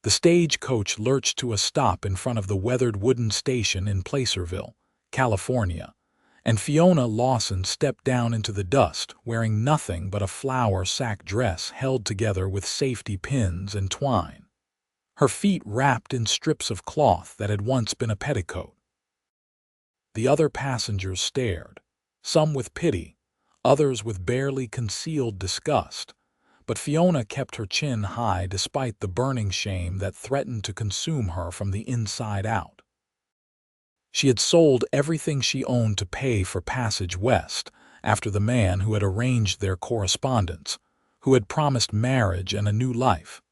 The stagecoach lurched to a stop in front of the weathered wooden station in Placerville, California, and Fiona Lawson stepped down into the dust wearing nothing but a flower sack dress held together with safety pins and twine, her feet wrapped in strips of cloth that had once been a petticoat. The other passengers stared, some with pity, others with barely concealed disgust, but Fiona kept her chin high despite the burning shame that threatened to consume her from the inside out. She had sold everything she owned to pay for passage west after the man who had arranged their correspondence, who had promised marriage and a new life,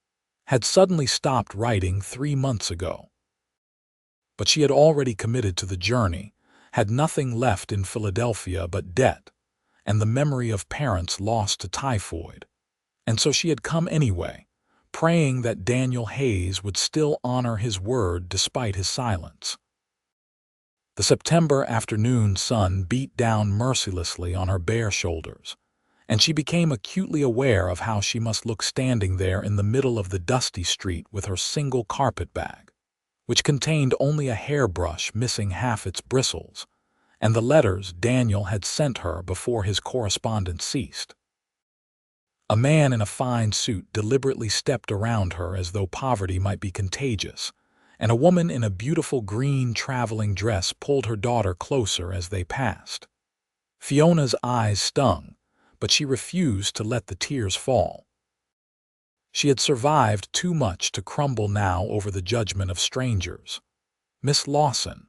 had suddenly stopped writing 3 months ago. But she had already committed to the journey, had nothing left in Philadelphia but debt, and the memory of parents lost to typhoid. And so she had come anyway, praying that Daniel Hayes would still honor his word despite his silence. The September afternoon sun beat down mercilessly on her bare shoulders, and she became acutely aware of how she must look standing there in the middle of the dusty street with her single carpet bag, which contained only a hairbrush missing half its bristles, and the letters Daniel had sent her before his correspondence ceased. A man in a fine suit deliberately stepped around her as though poverty might be contagious, and a woman in a beautiful green traveling dress pulled her daughter closer as they passed. Fiona's eyes stung, but she refused to let the tears fall. She had survived too much to crumble now over the judgment of strangers. "Miss Lawson."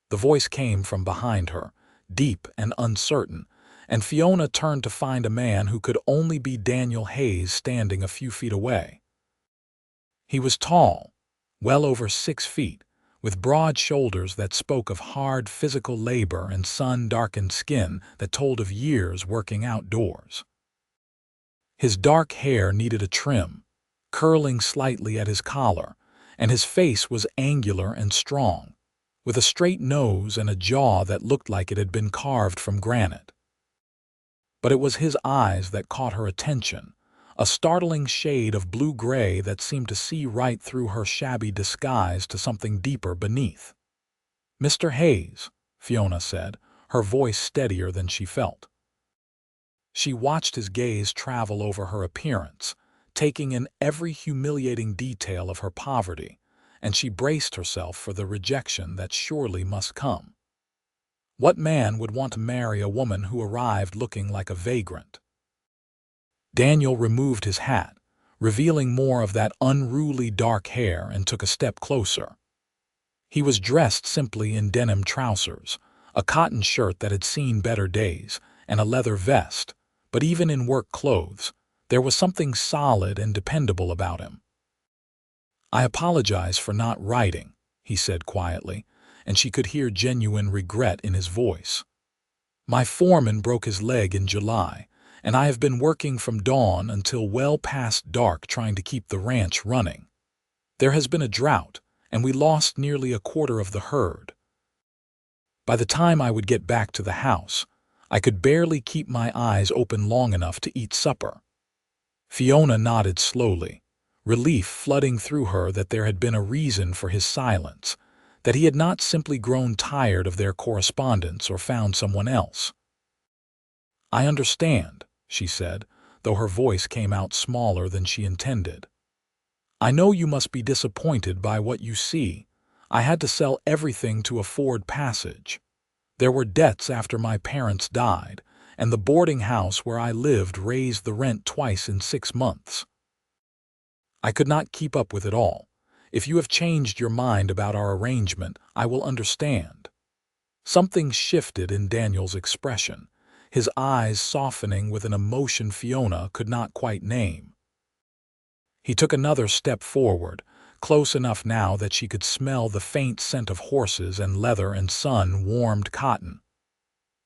The voice came from behind her, deep and uncertain, and Fiona turned to find a man who could only be Daniel Hayes standing a few feet away. He was tall, well over 6 feet, with broad shoulders that spoke of hard physical labor and sun-darkened skin that told of years working outdoors. His dark hair needed a trim, curling slightly at his collar, and his face was angular and strong, with a straight nose and a jaw that looked like it had been carved from granite. But it was his eyes that caught her attention, a startling shade of blue-gray that seemed to see right through her shabby disguise to something deeper beneath. "Mr. Hayes," Fiona said, her voice steadier than she felt. She watched his gaze travel over her appearance, taking in every humiliating detail of her poverty, and she braced herself for the rejection that surely must come. What man would want to marry a woman who arrived looking like a vagrant? Daniel removed his hat, revealing more of that unruly dark hair, and took a step closer. He was dressed simply in denim trousers, a cotton shirt that had seen better days, and a leather vest, but even in work clothes, there was something solid and dependable about him. "I apologize for not writing," he said quietly, and she could hear genuine regret in his voice. "My foreman broke his leg in July, and I have been working from dawn until well past dark trying to keep the ranch running. There has been a drought, and we lost nearly a quarter of the herd. By the time I would get back to the house, I could barely keep my eyes open long enough to eat supper." Fiona nodded slowly, relief flooding through her that there had been a reason for his silence, that he had not simply grown tired of their correspondence or found someone else. "I understand," she said, though her voice came out smaller than she intended. "I know you must be disappointed by what you see. I had to sell everything to afford passage. There were debts after my parents died, and the boarding house where I lived raised the rent twice in 6 months. I could not keep up with it all. If you have changed your mind about our arrangement, I will understand." Something shifted in Daniel's expression, his eyes softening with an emotion Fiona could not quite name. He took another step forward, close enough now that she could smell the faint scent of horses and leather and sun-warmed cotton.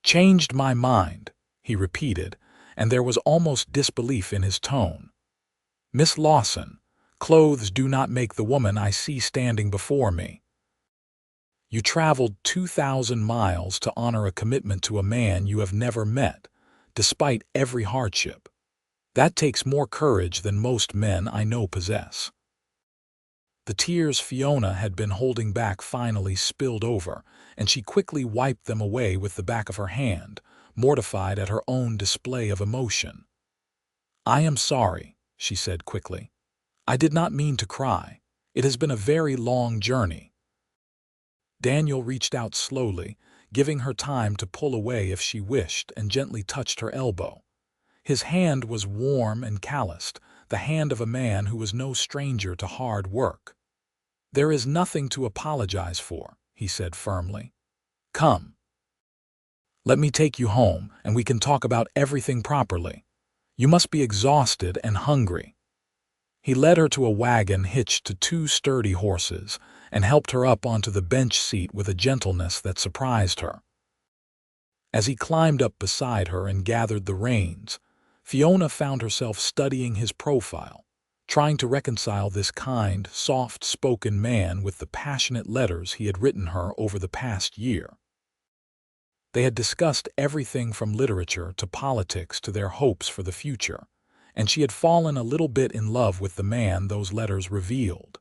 "Changed my mind," he repeated, and there was almost disbelief in his tone. "Miss Lawson, clothes do not make the woman I see standing before me. You traveled 2,000 miles to honor a commitment to a man you have never met, despite every hardship. That takes more courage than most men I know possess." The tears Fiona had been holding back finally spilled over, and she quickly wiped them away with the back of her hand, mortified at her own display of emotion. "I am sorry," she said quickly. "I did not mean to cry. It has been a very long journey." Daniel reached out slowly, giving her time to pull away if she wished, and gently touched her elbow. His hand was warm and calloused, the hand of a man who was no stranger to hard work. "There is nothing to apologize for," he said firmly. "Come. Let me take you home, and we can talk about everything properly. You must be exhausted and hungry." He led her to a wagon hitched to two sturdy horses and helped her up onto the bench seat with a gentleness that surprised her. As he climbed up beside her and gathered the reins, Fiona found herself studying his profile, trying to reconcile this kind, soft-spoken man with the passionate letters he had written her over the past year. They had discussed everything from literature to politics to their hopes for the future, and she had fallen a little bit in love with the man those letters revealed.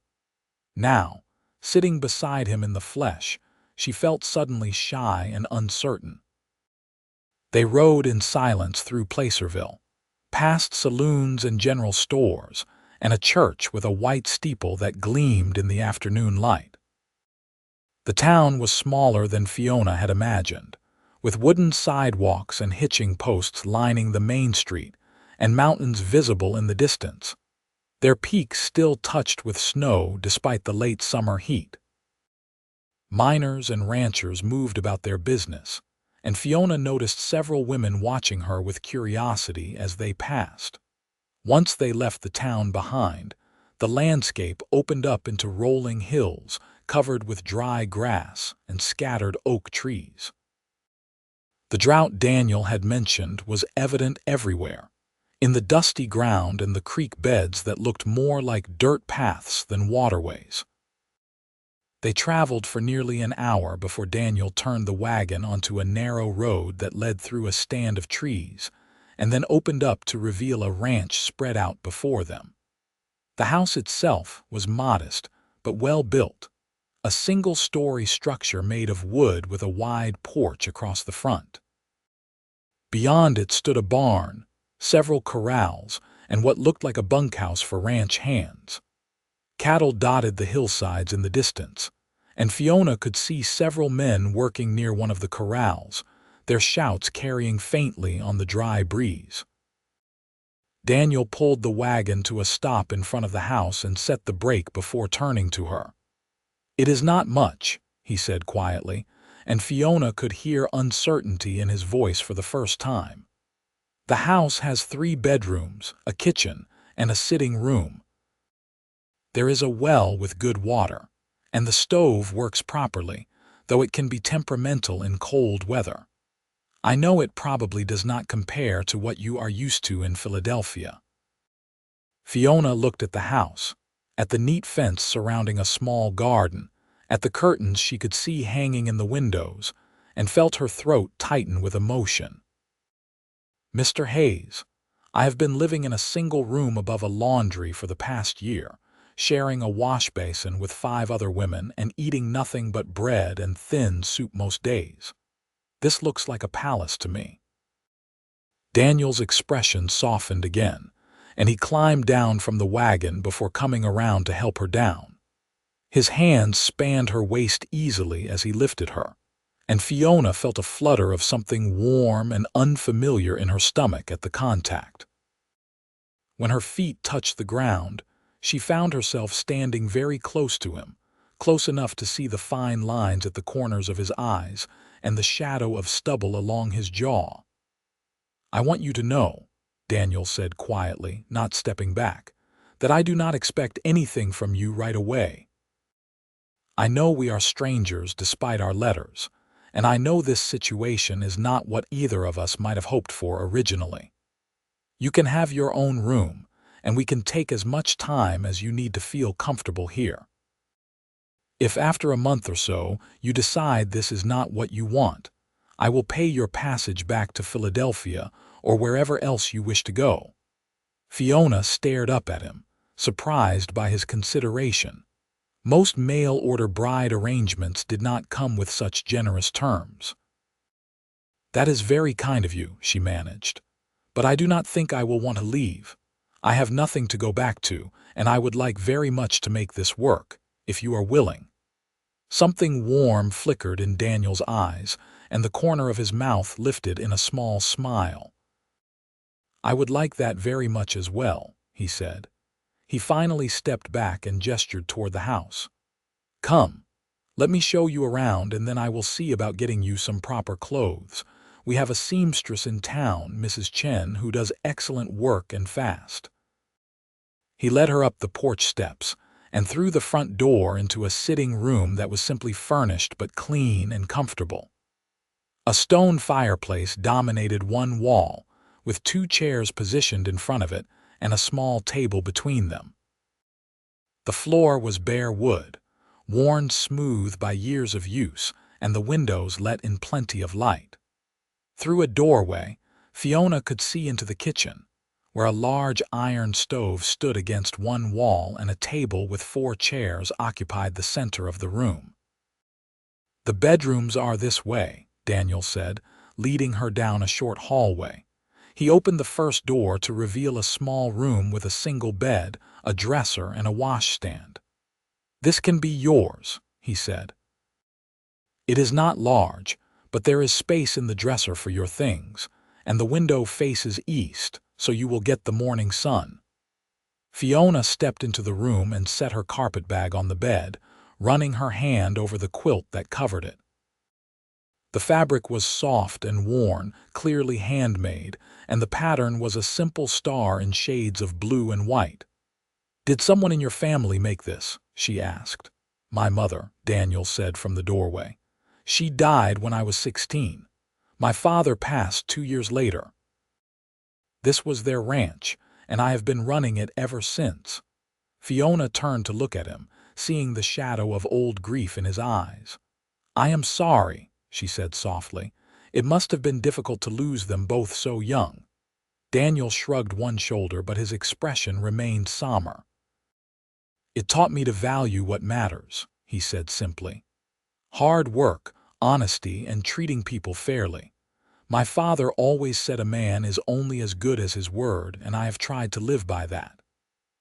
Now, sitting beside him in the flesh, she felt suddenly shy and uncertain. They rode in silence through Placerville, past saloons and general stores, and a church with a white steeple that gleamed in the afternoon light. The town was smaller than Fiona had imagined, with wooden sidewalks and hitching posts lining the main street, and mountains visible in the distance, their peaks still touched with snow despite the late summer heat. Miners and ranchers moved about their business, and Fiona noticed several women watching her with curiosity as they passed. Once they left the town behind, the landscape opened up into rolling hills covered with dry grass and scattered oak trees. The drought Daniel had mentioned was evident everywhere, in the dusty ground and the creek beds that looked more like dirt paths than waterways. They traveled for nearly an hour before Daniel turned the wagon onto a narrow road that led through a stand of trees and then opened up to reveal a ranch spread out before them. The house itself was modest but well built, a single-story structure made of wood with a wide porch across the front. Beyond it stood a barn, several corrals, and what looked like a bunkhouse for ranch hands. Cattle dotted the hillsides in the distance, and Fiona could see several men working near one of the corrals, their shouts carrying faintly on the dry breeze. Daniel pulled the wagon to a stop in front of the house and set the brake before turning to her. "It is not much," he said quietly, and Fiona could hear uncertainty in his voice for the first time. "The house has 3 bedrooms, a kitchen, and a sitting room. There is a well with good water, and the stove works properly, though it can be temperamental in cold weather. I know it probably does not compare to what you are used to in Philadelphia." Fiona looked at the house, at the neat fence surrounding a small garden, at the curtains she could see hanging in the windows, and felt her throat tighten with emotion. "Mr. Hayes, I have been living in a single room above a laundry for the past year, sharing a wash basin with 5 other women and eating nothing but bread and thin soup most days. This looks like a palace to me." Daniel's expression softened again, and he climbed down from the wagon before coming around to help her down. His hands spanned her waist easily as he lifted her, and Fiona felt a flutter of something warm and unfamiliar in her stomach at the contact. When her feet touched the ground, she found herself standing very close to him, close enough to see the fine lines at the corners of his eyes and the shadow of stubble along his jaw. "I want you to know," Daniel said quietly, not stepping back, "that I do not expect anything from you right away. I know we are strangers despite our letters, and I know this situation is not what either of us might have hoped for originally. You can have your own room, and we can take as much time as you need to feel comfortable here. If after a month or so you decide this is not what you want, I will pay your passage back to Philadelphia or wherever else you wish to go." Fiona stared up at him, surprised by his consideration. Most mail-order bride arrangements did not come with such generous terms. "That is very kind of you," she managed. "But I do not think I will want to leave. I have nothing to go back to, and I would like very much to make this work, if you are willing." Something warm flickered in Daniel's eyes, and the corner of his mouth lifted in a small smile. "I would like that very much as well," he said. He finally stepped back and gestured toward the house. "Come, let me show you around, and then I will see about getting you some proper clothes. We have a seamstress in town, Mrs. Chen, who does excellent work and fast." He led her up the porch steps and through the front door into a sitting room that was simply furnished but clean and comfortable. A stone fireplace dominated one wall, with 2 chairs positioned in front of it and a small table between them. The floor was bare wood, worn smooth by years of use, and the windows let in plenty of light. Through a doorway, Fiona could see into the kitchen, where a large iron stove stood against one wall and a table with 4 chairs occupied the center of the room. "The bedrooms are this way," Daniel said, leading her down a short hallway. He opened the first door to reveal a small room with a single bed, a dresser, and a washstand. "This can be yours," he said. "It is not large, but there is space in the dresser for your things, and the window faces east, so you will get the morning sun." Fiona stepped into the room and set her carpetbag on the bed, running her hand over the quilt that covered it. The fabric was soft and worn, clearly handmade, and the pattern was a simple star in shades of blue and white. "Did someone in your family make this?" she asked. "My mother," Daniel said from the doorway. "She died when I was 16. My father passed 2 years later. This was their ranch, and I have been running it ever since." Fiona turned to look at him, seeing the shadow of old grief in his eyes. "I am sorry," she said softly. "It must have been difficult to lose them both so young." Daniel shrugged one shoulder, but his expression remained somber. "It taught me to value what matters," he said simply. "Hard work, honesty, and treating people fairly. My father always said a man is only as good as his word, and I have tried to live by that."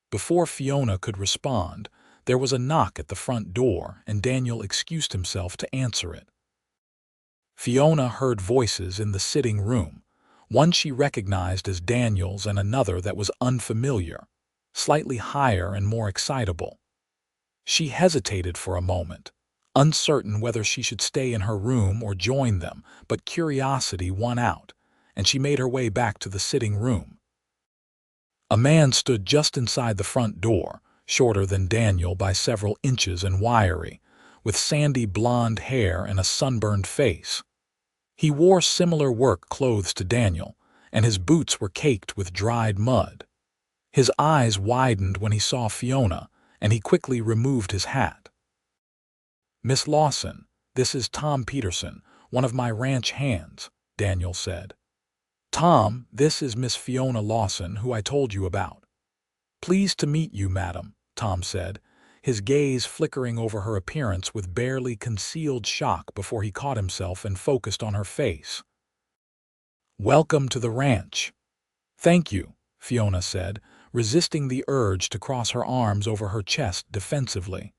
Before Fiona could respond, there was a knock at the front door, and Daniel excused himself to answer it. Fiona heard voices in the sitting room, one she recognized as Daniel's and another that was unfamiliar, slightly higher and more excitable. She hesitated for a moment, uncertain whether she should stay in her room or join them, but curiosity won out, and she made her way back to the sitting room. A man stood just inside the front door, shorter than Daniel by several inches and wiry, with sandy blonde hair and a sunburned face. He wore similar work clothes to Daniel, and his boots were caked with dried mud. His eyes widened when he saw Fiona, and he quickly removed his hat. "Miss Lawson, this is Tom Peterson, one of my ranch hands," Daniel said. "Tom, this is Miss Fiona Lawson, who I told you about." "Pleased to meet you, madam," Tom said, his gaze flickering over her appearance with barely concealed shock before he caught himself and focused on her face. "Welcome to the ranch." "Thank you," Fiona said, resisting the urge to cross her arms over her chest defensively.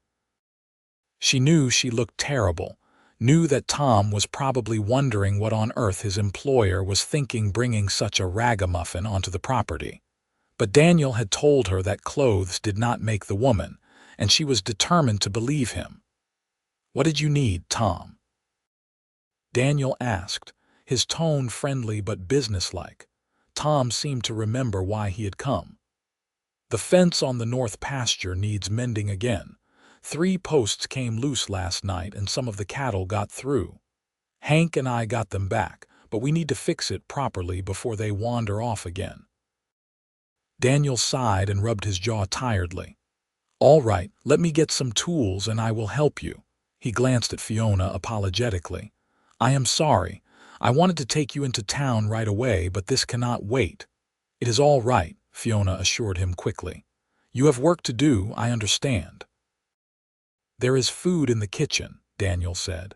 She knew she looked terrible, knew that Tom was probably wondering what on earth his employer was thinking bringing such a ragamuffin onto the property. But Daniel had told her that clothes did not make the woman, and she was determined to believe him. "What did you need, Tom?" Daniel asked, his tone friendly but businesslike. Tom seemed to remember why he had come. "The fence on the north pasture needs mending again. 3 posts came loose last night and some of the cattle got through. Hank and I got them back, but we need to fix it properly before they wander off again." Daniel sighed and rubbed his jaw tiredly. "All right, let me get some tools and I will help you." He glanced at Fiona apologetically. "I am sorry. I wanted to take you into town right away, but this cannot wait." "It is all right," Fiona assured him quickly. "You have work to do, I understand." "There is food in the kitchen," Daniel said.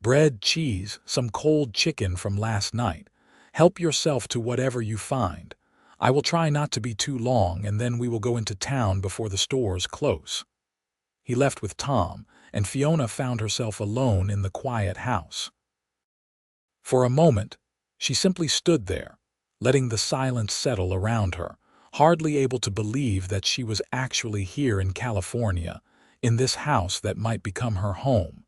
"Bread, cheese, some cold chicken from last night. Help yourself to whatever you find. I will try not to be too long, and then we will go into town before the stores close." He left with Tom, and Fiona found herself alone in the quiet house. For a moment, she simply stood there, letting the silence settle around her, hardly able to believe that she was actually here in California, in this house that might become her home.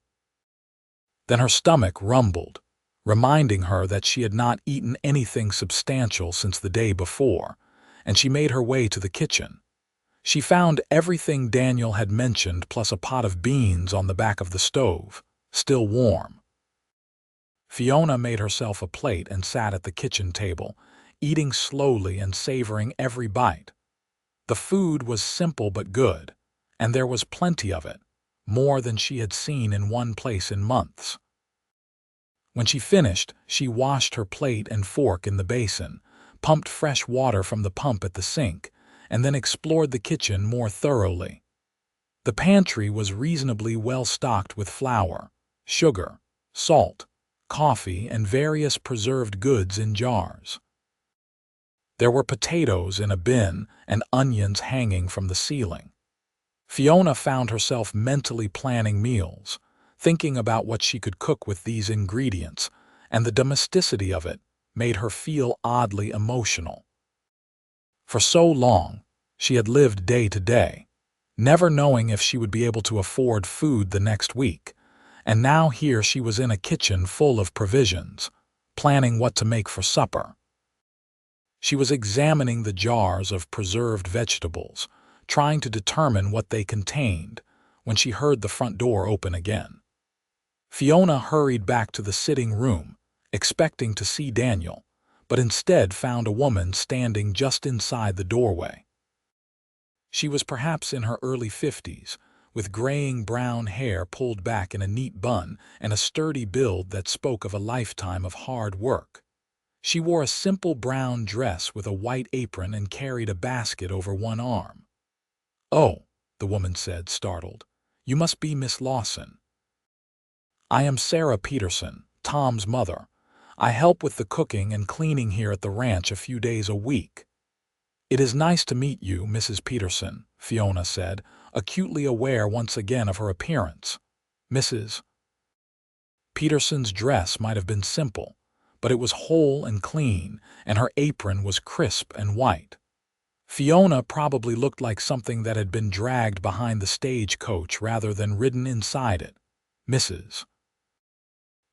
Then her stomach rumbled, reminding her that she had not eaten anything substantial since the day before, and she made her way to the kitchen. She found everything Daniel had mentioned plus a pot of beans on the back of the stove, still warm. Fiona made herself a plate and sat at the kitchen table, eating slowly and savoring every bite. The food was simple but good, and there was plenty of it, more than she had seen in one place in months. When she finished, she washed her plate and fork in the basin, pumped fresh water from the pump at the sink, and then explored the kitchen more thoroughly. The pantry was reasonably well stocked with flour, sugar, salt, coffee, and various preserved goods in jars. There were potatoes in a bin and onions hanging from the ceiling. Fiona found herself mentally planning meals, thinking about what she could cook with these ingredients, and the domesticity of it made her feel oddly emotional. For so long, she had lived day to day, never knowing if she would be able to afford food the next week, and now here she was in a kitchen full of provisions, planning what to make for supper. She was examining the jars of preserved vegetables, trying to determine what they contained, when she heard the front door open again. Fiona hurried back to the sitting room, expecting to see Daniel, but instead found a woman standing just inside the doorway. She was perhaps in her early 50s, with graying brown hair pulled back in a neat bun and a sturdy build that spoke of a lifetime of hard work. She wore a simple brown dress with a white apron and carried a basket over one arm. "Oh," the woman said, startled. "You must be Miss Lawson." "I am Sarah Peterson, Tom's mother. I help with the cooking and cleaning here at the ranch a few days a week." "It is nice to meet you, Mrs. Peterson," Fiona said, acutely aware once again of her appearance. Mrs. Peterson's dress might have been simple, but it was whole and clean, and her apron was crisp and white. Fiona probably looked like something that had been dragged behind the stagecoach rather than ridden inside it. Mrs.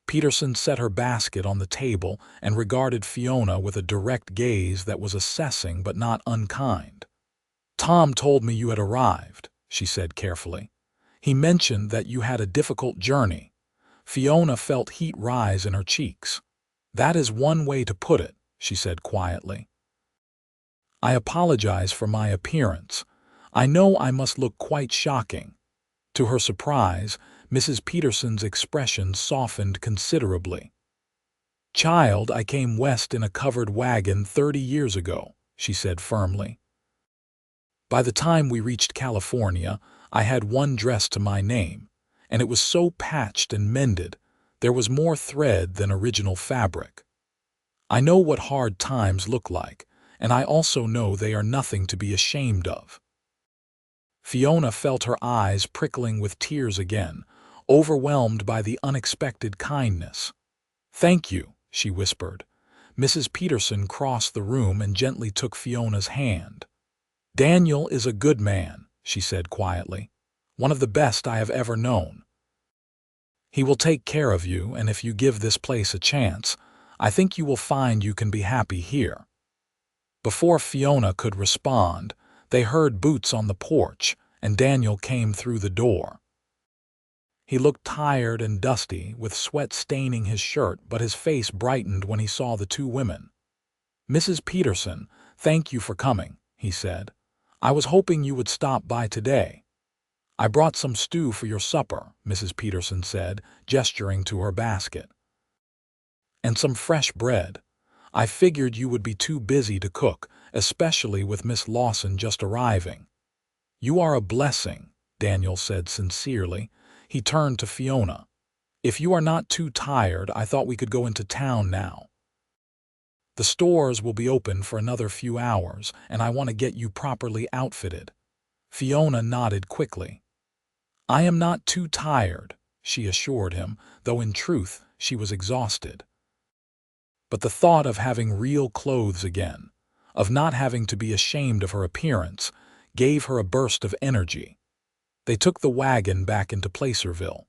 Peterson set her basket on the table and regarded Fiona with a direct gaze that was assessing but not unkind. "Tom told me you had arrived," she said carefully. "He mentioned that you had a difficult journey." Fiona felt heat rise in her cheeks. "That is one way to put it," she said quietly. "I apologize for my appearance. I know I must look quite shocking." To her surprise, Mrs. Peterson's expression softened considerably. "Child, I came west in a covered wagon 30 years ago," she said firmly. "By the time we reached California, I had one dress to my name, and it was so patched and mended, there was more thread than original fabric. I know what hard times look like, and I also know they are nothing to be ashamed of." Fiona felt her eyes prickling with tears again, overwhelmed by the unexpected kindness. "Thank you," she whispered. Mrs. Peterson crossed the room and gently took Fiona's hand. "Daniel is a good man," she said quietly. "One of the best I have ever known. He will take care of you, and if you give this place a chance, I think you will find you can be happy here." Before Fiona could respond, they heard boots on the porch, and Daniel came through the door. He looked tired and dusty, with sweat staining his shirt, but his face brightened when he saw the two women. "Mrs. Peterson, thank you for coming," he said. "I was hoping you would stop by today." "I brought some stew for your supper," Mrs. Peterson said, gesturing to her basket. "And some fresh bread. I figured you would be too busy to cook, especially with Miss Lawson just arriving." "You are a blessing," Daniel said sincerely. He turned to Fiona. "If you are not too tired, I thought we could go into town now. The stores will be open for another few hours, and I want to get you properly outfitted." Fiona nodded quickly. "I am not too tired," she assured him, though in truth she was exhausted. But the thought of having real clothes again, of not having to be ashamed of her appearance, gave her a burst of energy. They took the wagon back into Placerville,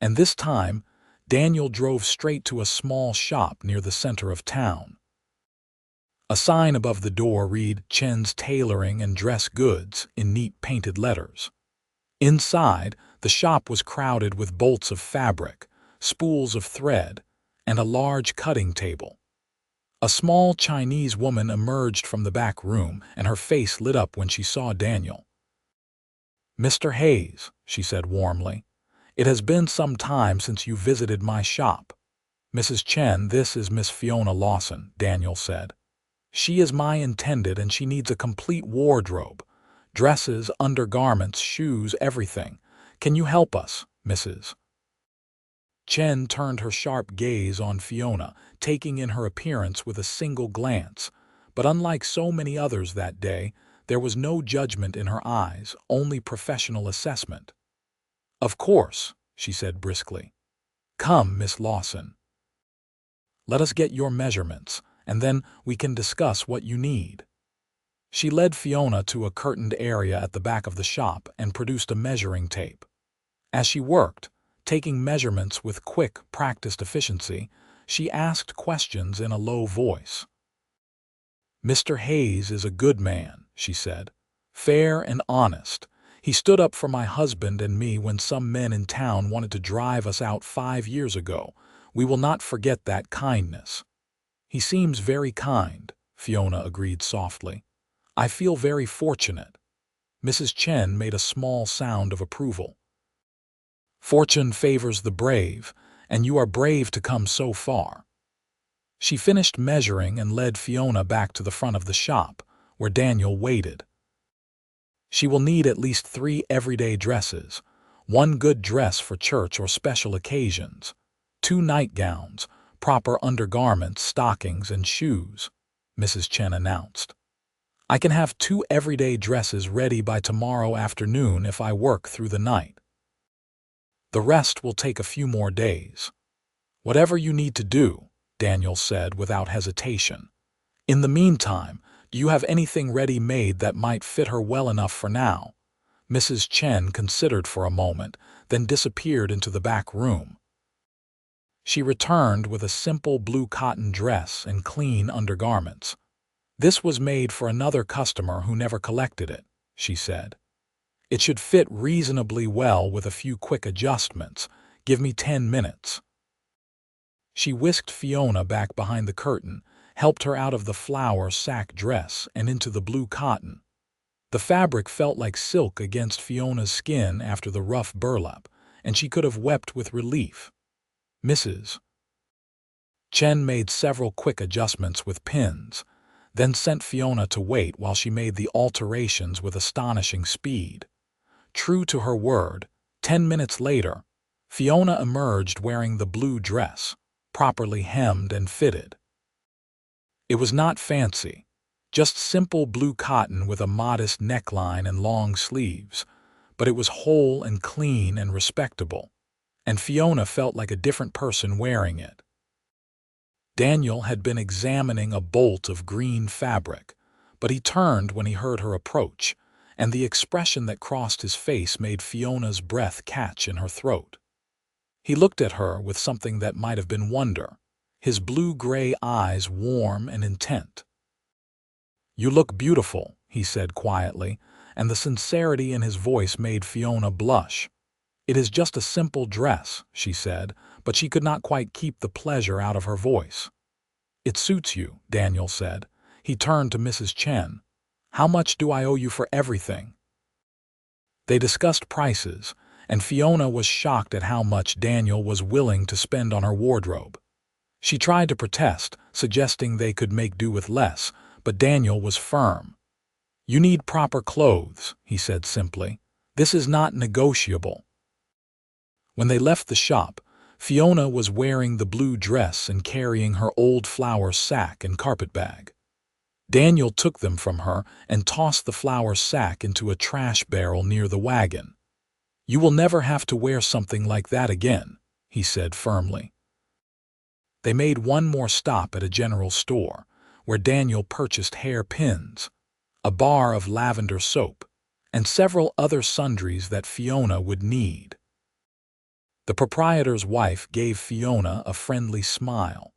and this time Daniel drove straight to a small shop near the center of town. A sign above the door read "Chen's Tailoring and Dress Goods" in neat painted letters. Inside, the shop was crowded with bolts of fabric, spools of thread, and a large cutting table. A small Chinese woman emerged from the back room, and her face lit up when she saw Daniel. "Mr. Hayes," she said warmly, "it has been some time since you visited my shop." "Mrs. Chen, this is Miss Fiona Lawson," Daniel said. "She is my intended, and she needs a complete wardrobe. Dresses, undergarments, shoes, everything. Can you help us, Mrs.?" Chen turned her sharp gaze on Fiona, taking in her appearance with a single glance. But unlike so many others that day, there was no judgment in her eyes, only professional assessment. "Of course," she said briskly. "Come, Miss Lawson. Let us get your measurements, and then we can discuss what you need." She led Fiona to a curtained area at the back of the shop and produced a measuring tape. As she worked, taking measurements with quick, practiced efficiency, she asked questions in a low voice. "Mr. Hayes is a good man," she said, "fair and honest. He stood up for my husband and me when some men in town wanted to drive us out 5 years ago. We will not forget that kindness." "He seems very kind," Fiona agreed softly. "I feel very fortunate." Mrs. Chen made a small sound of approval. "Fortune favors the brave, and you are brave to come so far." She finished measuring and led Fiona back to the front of the shop, where Daniel waited. "She will need at least 3 everyday dresses, 1 good dress for church or special occasions, 2 nightgowns, proper undergarments, stockings, and shoes," Mrs. Chen announced. "I can have 2 everyday dresses ready by tomorrow afternoon if I work through the night. The rest will take a few more days." "Whatever you need to do," Daniel said without hesitation. "In the meantime, do you have anything ready-made that might fit her well enough for now?" Mrs. Chen considered for a moment, then disappeared into the back room. She returned with a simple blue cotton dress and clean undergarments. "This was made for another customer who never collected it," she said. "It should fit reasonably well with a few quick adjustments. Give me 10 minutes." She whisked Fiona back behind the curtain, helped her out of the flower sack dress and into the blue cotton. The fabric felt like silk against Fiona's skin after the rough burlap, and she could have wept with relief. Mrs. Chen made several quick adjustments with pins, then sent Fiona to wait while she made the alterations with astonishing speed. True to her word, 10 minutes later, Fiona emerged wearing the blue dress, properly hemmed and fitted. It was not fancy, just simple blue cotton with a modest neckline and long sleeves, but it was whole and clean and respectable, and Fiona felt like a different person wearing it. Daniel had been examining a bolt of green fabric, but he turned when he heard her approach, and the expression that crossed his face made Fiona's breath catch in her throat. He looked at her with something that might have been wonder, his blue-gray eyes warm and intent. "You look beautiful," he said quietly, and the sincerity in his voice made Fiona blush. "It is just a simple dress," she said, but she could not quite keep the pleasure out of her voice. "It suits you," Daniel said. He turned to Mrs. Chen. "How much do I owe you for everything?" They discussed prices, and Fiona was shocked at how much Daniel was willing to spend on her wardrobe. She tried to protest, suggesting they could make do with less, but Daniel was firm. "You need proper clothes," he said simply. This is not negotiable." When they left the shop, Fiona was wearing the blue dress and carrying her old flour sack and carpetbag. Daniel took them from her and tossed the flour sack into a trash barrel near the wagon. "You will never have to wear something like that again," he said firmly. They made one more stop at a general store, where Daniel purchased hair pins, a bar of lavender soap, and several other sundries that Fiona would need. The proprietor's wife gave Fiona a friendly smile,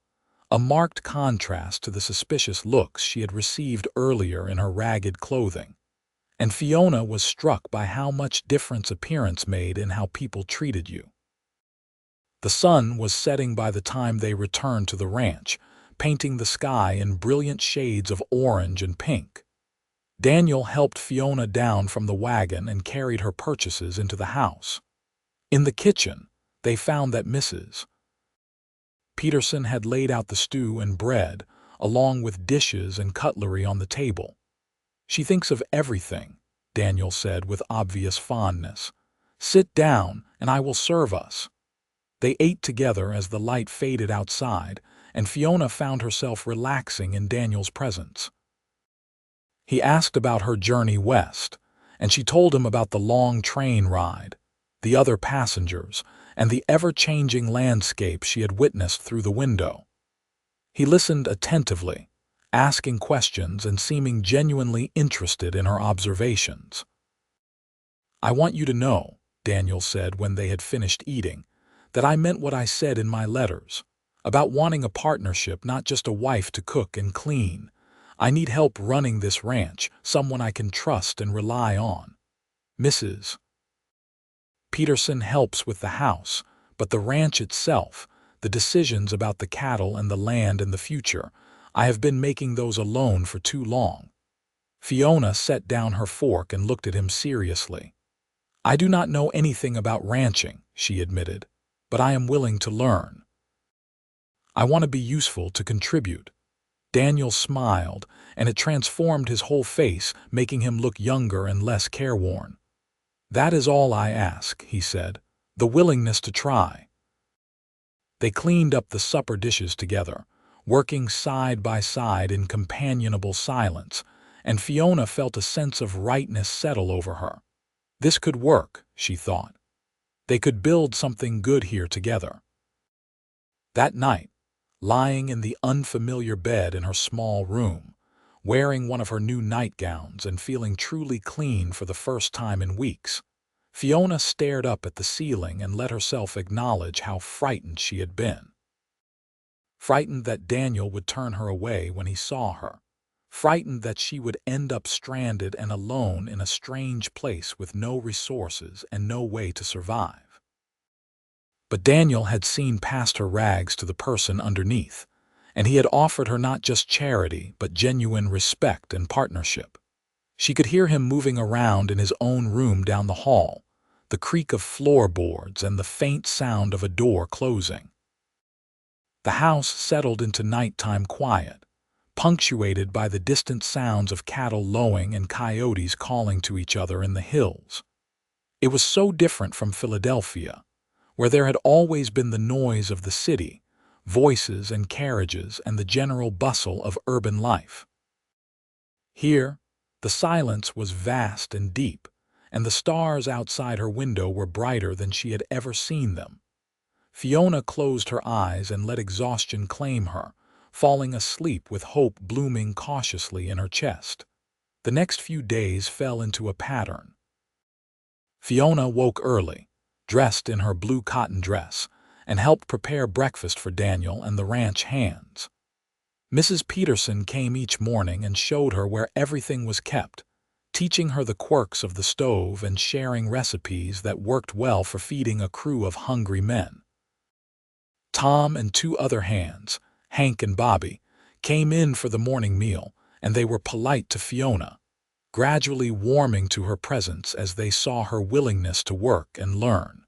a marked contrast to the suspicious looks she had received earlier in her ragged clothing, and Fiona was struck by how much difference appearance made in how people treated you. The sun was setting by the time they returned to the ranch, painting the sky in brilliant shades of orange and pink. Daniel helped Fiona down from the wagon and carried her purchases into the house. In the kitchen, they found that Mrs. Peterson had laid out the stew and bread, along with dishes and cutlery on the table. "She thinks of everything," Daniel said with obvious fondness. "Sit down, and I will serve us." They ate together as the light faded outside, and Fiona found herself relaxing in Daniel's presence. He asked about her journey west, and she told him about the long train ride, the other passengers, and the ever-changing landscape she had witnessed through the window. He listened attentively, asking questions and seeming genuinely interested in her observations. "I want you to know," Daniel said when they had finished eating, "that I meant what I said in my letters, about wanting a partnership, not just a wife to cook and clean. I need help running this ranch, someone I can trust and rely on. Mrs. Peterson helps with the house, but the ranch itself, the decisions about the cattle and the land in the future, I have been making those alone for too long." Fiona set down her fork and looked at him seriously. "I do not know anything about ranching," she admitted, "but I am willing to learn. I want to be useful, to contribute." Daniel smiled, and it transformed his whole face, making him look younger and less careworn. "That is all I ask," he said, "the willingness to try." They cleaned up the supper dishes together, working side by side in companionable silence, and Fiona felt a sense of rightness settle over her. This could work, she thought. They could build something good here together. That night, lying in the unfamiliar bed in her small room, wearing one of her new nightgowns and feeling truly clean for the first time in weeks, Fiona stared up at the ceiling and let herself acknowledge how frightened she had been. Frightened that Daniel would turn her away when he saw her. Frightened that she would end up stranded and alone in a strange place with no resources and no way to survive. But Daniel had seen past her rags to the person underneath, and he had offered her not just charity but genuine respect and partnership. She could hear him moving around in his own room down the hall, the creak of floorboards and the faint sound of a door closing. The house settled into nighttime quiet, punctuated by the distant sounds of cattle lowing and coyotes calling to each other in the hills. It was so different from Philadelphia, where there had always been the noise of the city, voices and carriages, and the general bustle of urban life. Here, the silence was vast and deep, and the stars outside her window were brighter than she had ever seen them. Fiona closed her eyes and let exhaustion claim her, falling asleep with hope blooming cautiously in her chest. The next few days fell into a pattern. Fiona woke early, dressed in her blue cotton dress, and helped prepare breakfast for Daniel and the ranch hands. Mrs. Peterson came each morning and showed her where everything was kept, teaching her the quirks of the stove and sharing recipes that worked well for feeding a crew of hungry men. Tom and two other hands, Hank and Bobby, came in for the morning meal, and they were polite to Fiona, gradually warming to her presence as they saw her willingness to work and learn.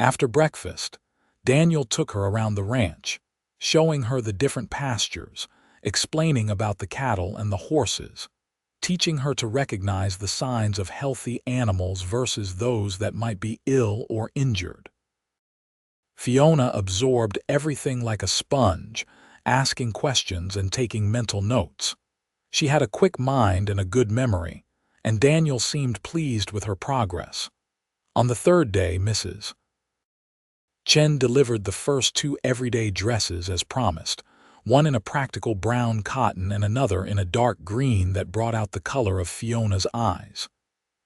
After breakfast, Daniel took her around the ranch, showing her the different pastures, explaining about the cattle and the horses, teaching her to recognize the signs of healthy animals versus those that might be ill or injured. Fiona absorbed everything like a sponge, asking questions and taking mental notes. She had a quick mind and a good memory, and Daniel seemed pleased with her progress. On the third day, Mrs. Chen delivered the first 2 everyday dresses as promised, one in a practical brown cotton and another in a dark green that brought out the color of Fiona's eyes.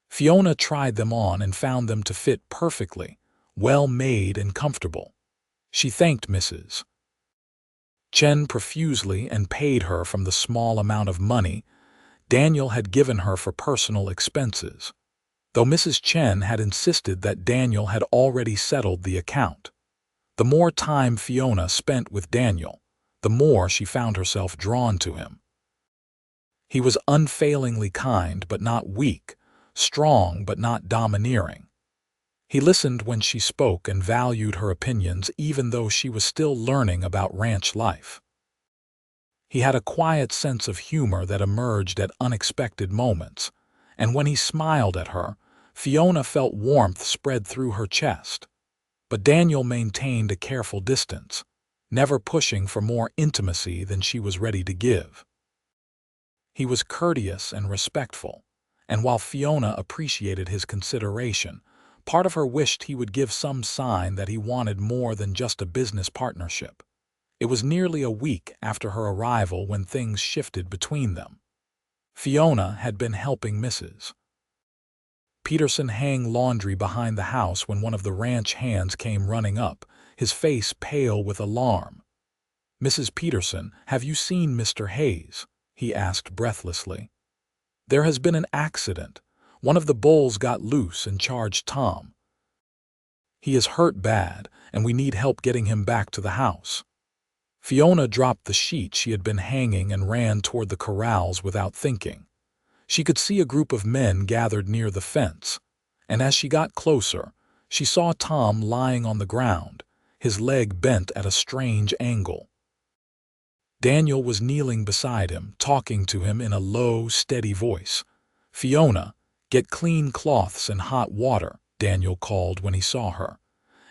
Fiona tried them on and found them to fit perfectly, well made and comfortable. She thanked Mrs. Chen profusely and paid her from the small amount of money Daniel had given her for personal expenses, though Mrs. Chen had insisted that Daniel had already settled the account. The more time Fiona spent with Daniel, the more she found herself drawn to him. He was unfailingly kind but not weak, strong but not domineering. He listened when she spoke and valued her opinions even though she was still learning about ranch life. He had a quiet sense of humor that emerged at unexpected moments, and when he smiled at her, Fiona felt warmth spread through her chest. But Daniel maintained a careful distance, never pushing for more intimacy than she was ready to give. He was courteous and respectful, and while Fiona appreciated his consideration, part of her wished he would give some sign that he wanted more than just a business partnership. It was nearly a week after her arrival when things shifted between them. Fiona had been helping Mrs. Peterson hang laundry behind the house when one of the ranch hands came running up, his face pale with alarm. "Mrs. Peterson, have you seen Mr. Hayes?" he asked breathlessly. "There has been an accident. One of the bulls got loose and charged Tom. He is hurt bad, and we need help getting him back to the house." Fiona dropped the sheet she had been hanging and ran toward the corrals without thinking. She could see a group of men gathered near the fence, and as she got closer, she saw Tom lying on the ground, his leg bent at a strange angle. Daniel was kneeling beside him, talking to him in a low, steady voice. "Fiona, get clean cloths and hot water," Daniel called when he saw her,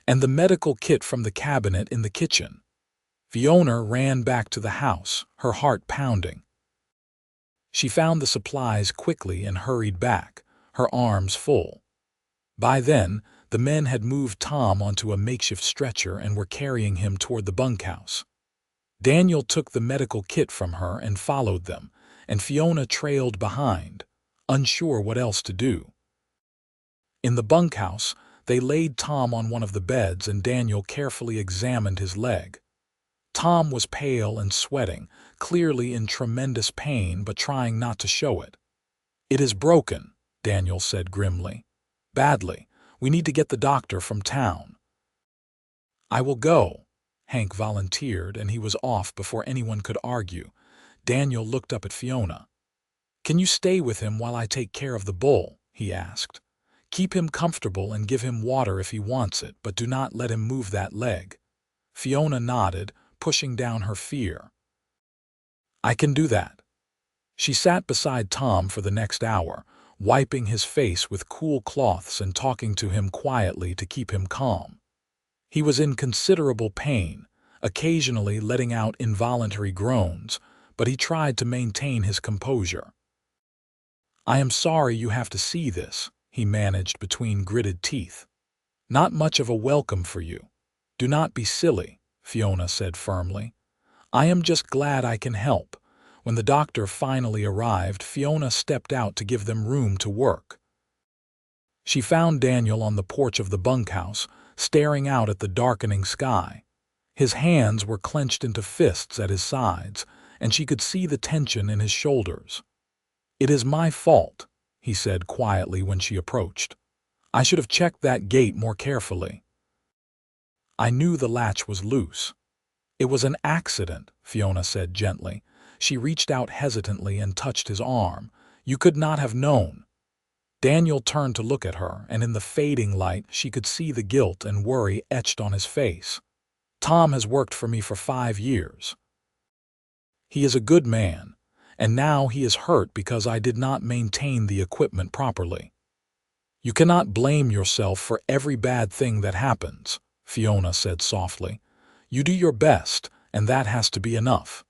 "and the medical kit from the cabinet in the kitchen." Fiona ran back to the house, her heart pounding. She found the supplies quickly and hurried back, her arms full. By then, the men had moved Tom onto a makeshift stretcher and were carrying him toward the bunkhouse. Daniel took the medical kit from her and followed them, and Fiona trailed behind, unsure what else to do. In the bunkhouse, they laid Tom on one of the beds and Daniel carefully examined his leg. Tom was pale and sweating, clearly in tremendous pain but trying not to show it. "It is broken," Daniel said grimly. "Badly. We need to get the doctor from town." "I will go," Hank volunteered, and he was off before anyone could argue. Daniel looked up at Fiona. "Can you stay with him while I take care of the bull?" he asked. "Keep him comfortable and give him water if he wants it, but do not let him move that leg." Fiona nodded, pushing down her fear. "I can do that." She sat beside Tom for the next hour, wiping his face with cool cloths and talking to him quietly to keep him calm. He was in considerable pain, occasionally letting out involuntary groans, but he tried to maintain his composure. "I am sorry you have to see this," he managed between gritted teeth. "Not much of a welcome for you." "Do not be silly," Fiona said firmly. "I am just glad I can help." When the doctor finally arrived, Fiona stepped out to give them room to work. She found Daniel on the porch of the bunkhouse, staring out at the darkening sky. His hands were clenched into fists at his sides, and she could see the tension in his shoulders. "It is my fault," he said quietly when she approached. "I should have checked that gate more carefully. I knew the latch was loose." "It was an accident," Fiona said gently. She reached out hesitantly and touched his arm. "You could not have known." Daniel turned to look at her, and in the fading light she could see the guilt and worry etched on his face. "Tom has worked for me for 5 years. He is a good man, and now he is hurt because I did not maintain the equipment properly. You cannot blame yourself for every bad thing that happens, Fiona said softly. You do your best, and that has to be enough.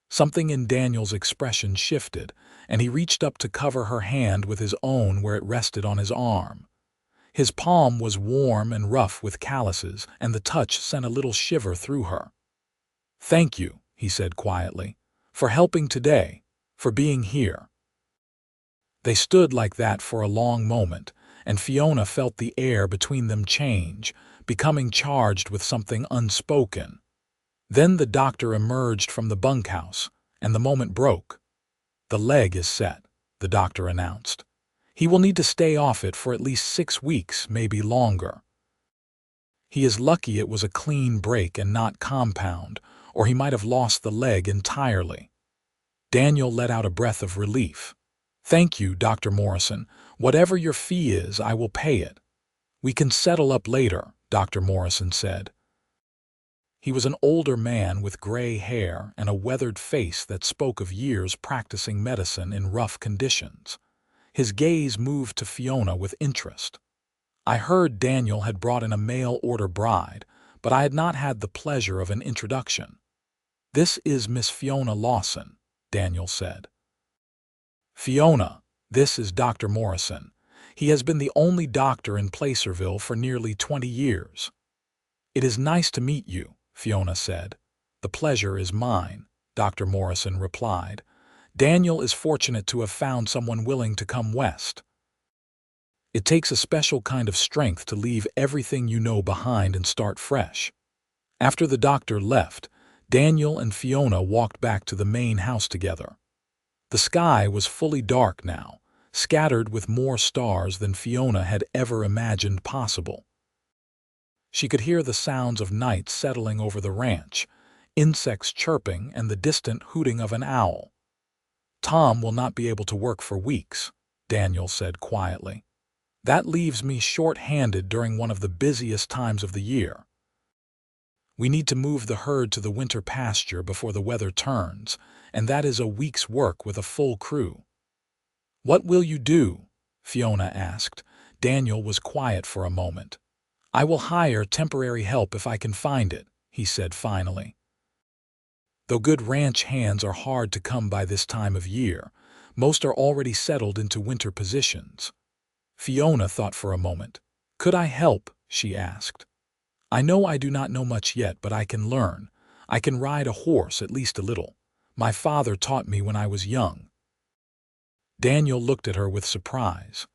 Something in Daniel's expression shifted, and he reached up to cover her hand with his own where it rested on his arm. His palm was warm and rough with calluses, and the touch sent a little shiver through her. Thank you, he said quietly, for helping today, for being here. They stood like that for a long moment, and Fiona felt the air between them change, becoming charged with something unspoken. Then the doctor emerged from the bunkhouse, and the moment broke. The leg is set, the doctor announced. He will need to stay off it for at least 6 weeks, maybe longer. He is lucky it was a clean break and not compound, or he might have lost the leg entirely. Daniel let out a breath of relief. Thank you, Dr. Morrison. Whatever your fee is, I will pay it. We can settle up later, Dr. Morrison said. He was an older man with gray hair and a weathered face that spoke of years practicing medicine in rough conditions. His gaze moved to Fiona with interest. I heard Daniel had brought in a mail-order bride, but I had not had the pleasure of an introduction. This is Miss Fiona Lawson, Daniel said. Fiona, this is Dr. Morrison. He has been the only doctor in Placerville for nearly 20 years. It is nice to meet you, Fiona said. The pleasure is mine, Dr. Morrison replied. Daniel is fortunate to have found someone willing to come west. It takes a special kind of strength to leave everything you know behind and start fresh. After the doctor left, Daniel and Fiona walked back to the main house together. The sky was fully dark now, scattered with more stars than Fiona had ever imagined possible. She could hear the sounds of night settling over the ranch, insects chirping and the distant hooting of an owl. Tom will not be able to work for weeks, Daniel said quietly. That leaves me short-handed during one of the busiest times of the year. We need to move the herd to the winter pasture before the weather turns, and that is a week's work with a full crew. What will you do? Fiona asked. Daniel was quiet for a moment. I will hire temporary help if I can find it, he said finally. Though good ranch hands are hard to come by this time of year, most are already settled into winter positions. Fiona thought for a moment. Could I help? She asked. I know I do not know much yet, but I can learn. I can ride a horse at least a little. My father taught me when I was young. Daniel looked at her with surprise.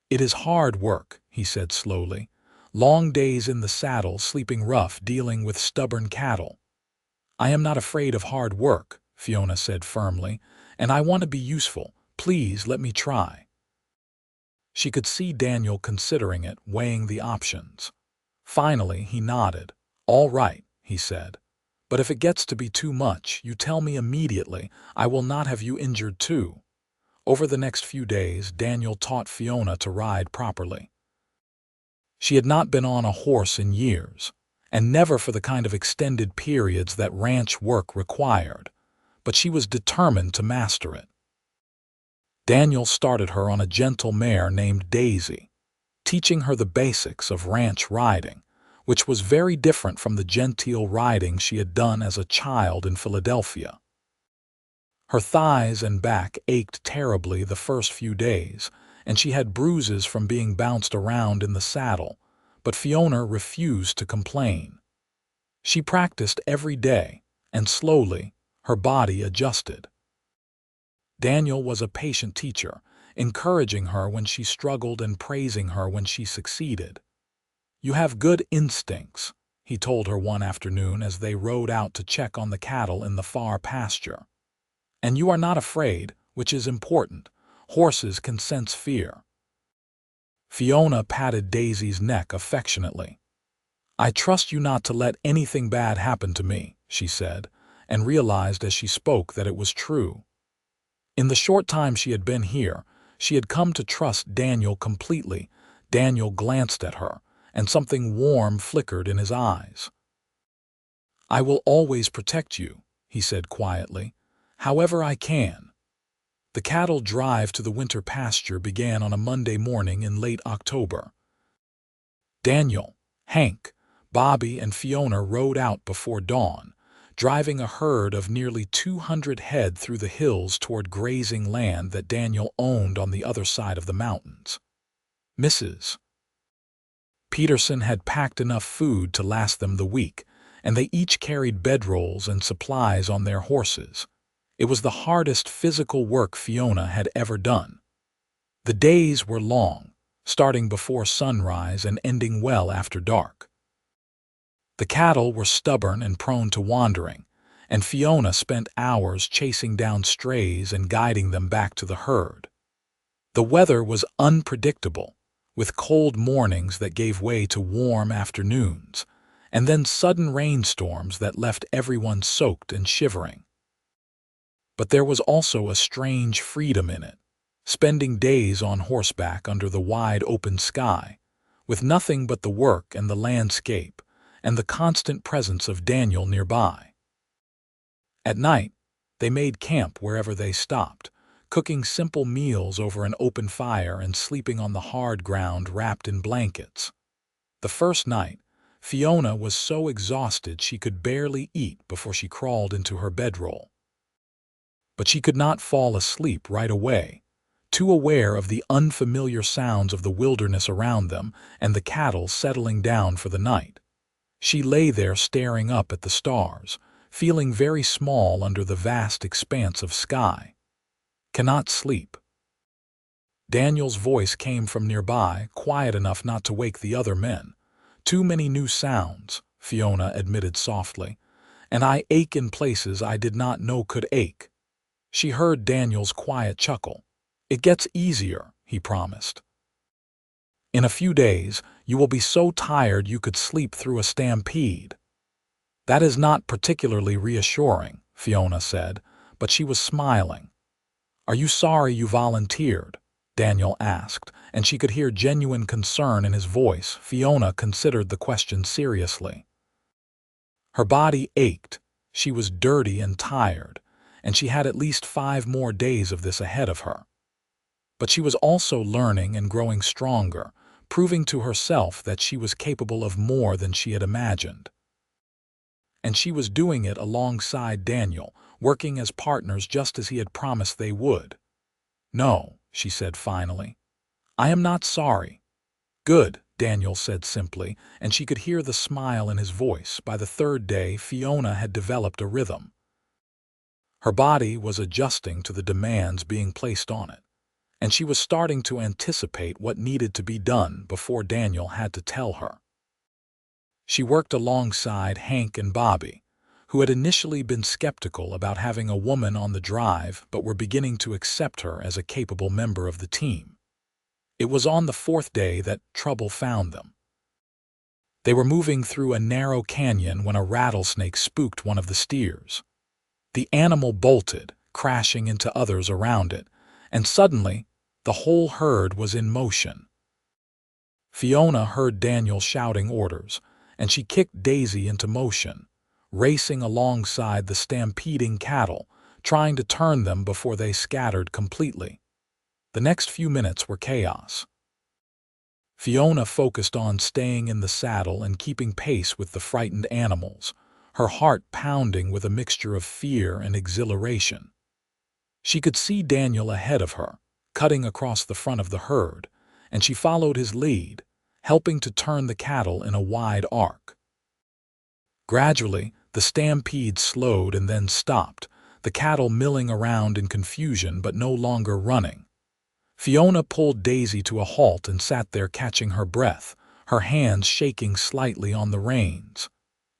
It is hard work, he said slowly. Long days in the saddle, sleeping rough, dealing with stubborn cattle. I am not afraid of hard work, Fiona said firmly, and I want to be useful. Please let me try. She could see Daniel considering it, weighing the options. Finally, he nodded. All right, he said. But if it gets to be too much, you tell me immediately. I will not have you injured too. Over the next few days, Daniel taught Fiona to ride properly. She had not been on a horse in years, and never for the kind of extended periods that ranch work required, but she was determined to master it. Daniel started her on a gentle mare named Daisy, teaching her the basics of ranch riding, which was very different from the genteel riding she had done as a child in Philadelphia. Her thighs and back ached terribly the first few days, and she had bruises from being bounced around in the saddle, but Fiona refused to complain. She practiced every day, and slowly, her body adjusted. Daniel was a patient teacher, encouraging her when she struggled and praising her when she succeeded. You have good instincts, he told her one afternoon as they rode out to check on the cattle in the far pasture. And you are not afraid, which is important. Horses can sense fear. Fiona patted Daisy's neck affectionately. I trust you not to let anything bad happen to me, she said, and realized as she spoke that it was true. In the short time she had been here, she had come to trust Daniel completely. Daniel glanced at her, and something warm flickered in his eyes. I will always protect you, he said quietly, however I can. The cattle drive to the winter pasture began on a Monday morning in late October. Daniel, Hank, Bobby, and Fiona rode out before dawn, driving a herd of nearly 200 head through the hills toward grazing land that Daniel owned on the other side of the mountains. Mrs. Peterson had packed enough food to last them the week, and they each carried bedrolls and supplies on their horses. It was the hardest physical work Fiona had ever done. The days were long, starting before sunrise and ending well after dark. The cattle were stubborn and prone to wandering, and Fiona spent hours chasing down strays and guiding them back to the herd. The weather was unpredictable, with cold mornings that gave way to warm afternoons, and then sudden rainstorms that left everyone soaked and shivering. But there was also a strange freedom in it, spending days on horseback under the wide open sky, with nothing but the work and the landscape, and the constant presence of Daniel nearby. At night, they made camp wherever they stopped, cooking simple meals over an open fire and sleeping on the hard ground wrapped in blankets. The first night, Fiona was so exhausted she could barely eat before she crawled into her bedroll. But she could not fall asleep right away, too aware of the unfamiliar sounds of the wilderness around them and the cattle settling down for the night. She lay there staring up at the stars, feeling very small under the vast expanse of sky. Cannot sleep. Daniel's voice came from nearby, quiet enough not to wake the other men. Too many new sounds, Fiona admitted softly, and I ache in places I did not know could ache. She heard Daniel's quiet chuckle. It gets easier, he promised. In a few days, you will be so tired you could sleep through a stampede. That is not particularly reassuring, Fiona said, but she was smiling. Are you sorry you volunteered? Daniel asked, and she could hear genuine concern in his voice. Fiona considered the question seriously. Her body ached, she was dirty and tired, and she had at least 5 more days of this ahead of her. But she was also learning and growing stronger, proving to herself that she was capable of more than she had imagined. And she was doing it alongside Daniel, working as partners just as he had promised they would. No, she said finally. I am not sorry. Good, Daniel said simply, and she could hear the smile in his voice. By the 3rd day, Fiona had developed a rhythm. Her body was adjusting to the demands being placed on it, and she was starting to anticipate what needed to be done before Daniel had to tell her. She worked alongside Hank and Bobby, who had initially been skeptical about having a woman on the drive but were beginning to accept her as a capable member of the team. It was on the 4th day that trouble found them. They were moving through a narrow canyon when a rattlesnake spooked one of the steers. The animal bolted, crashing into others around it, and suddenly, the whole herd was in motion. Fiona heard Daniel shouting orders, and she kicked Daisy into motion, racing alongside the stampeding cattle, trying to turn them before they scattered completely. The next few minutes were chaos. Fiona focused on staying in the saddle and keeping pace with the frightened animals, her heart pounding with a mixture of fear and exhilaration. She could see Daniel ahead of her, cutting across the front of the herd, and she followed his lead, helping to turn the cattle in a wide arc. Gradually, the stampede slowed and then stopped, the cattle milling around in confusion but no longer running. Fiona pulled Daisy to a halt and sat there catching her breath, her hands shaking slightly on the reins.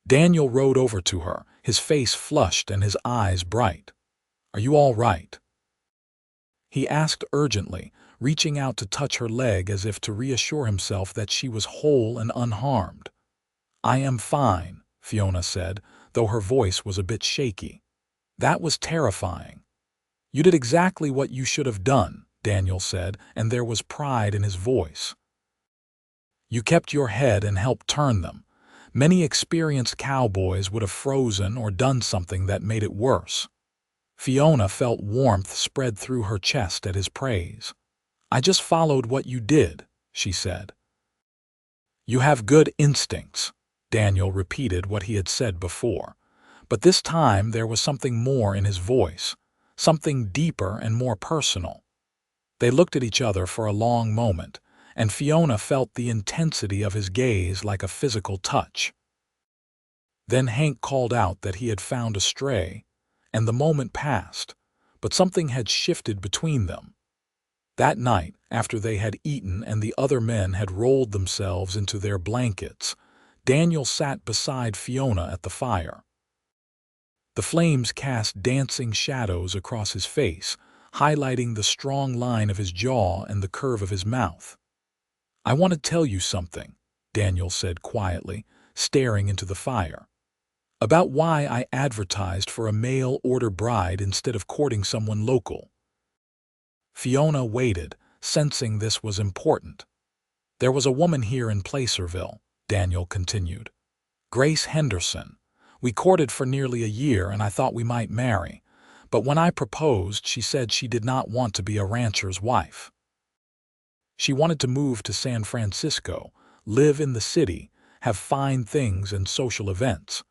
Daniel rode over to her, his face flushed and his eyes bright. Are you all right? He asked urgently, reaching out to touch her leg as if to reassure himself that she was whole and unharmed. I am fine, Fiona said, though her voice was a bit shaky. That was terrifying. You did exactly what you should have done, Daniel said, and there was pride in his voice. You kept your head and helped turn them. Many experienced cowboys would have frozen or done something that made it worse. Fiona felt warmth spread through her chest at his praise. "I just followed what you did," she said. "You have good instincts," Daniel repeated what he had said before. But this time there was something more in his voice, something deeper and more personal. They looked at each other for a long moment, and Fiona felt the intensity of his gaze like a physical touch. Then Hank called out that he had found a stray, and the moment passed, but something had shifted between them. That night, after they had eaten and the other men had rolled themselves into their blankets, Daniel sat beside Fiona at the fire. The flames cast dancing shadows across his face, highlighting the strong line of his jaw and the curve of his mouth. "I want to tell you something," Daniel said quietly, staring into the fire. "About why I advertised for a mail-order bride instead of courting someone local." Fiona waited, sensing this was important. "There was a woman here in Placerville," Daniel continued. "Grace Henderson. We courted for nearly a year and I thought we might marry, but when I proposed she said she did not want to be a rancher's wife. She wanted to move to San Francisco, live in the city, have fine things and social events.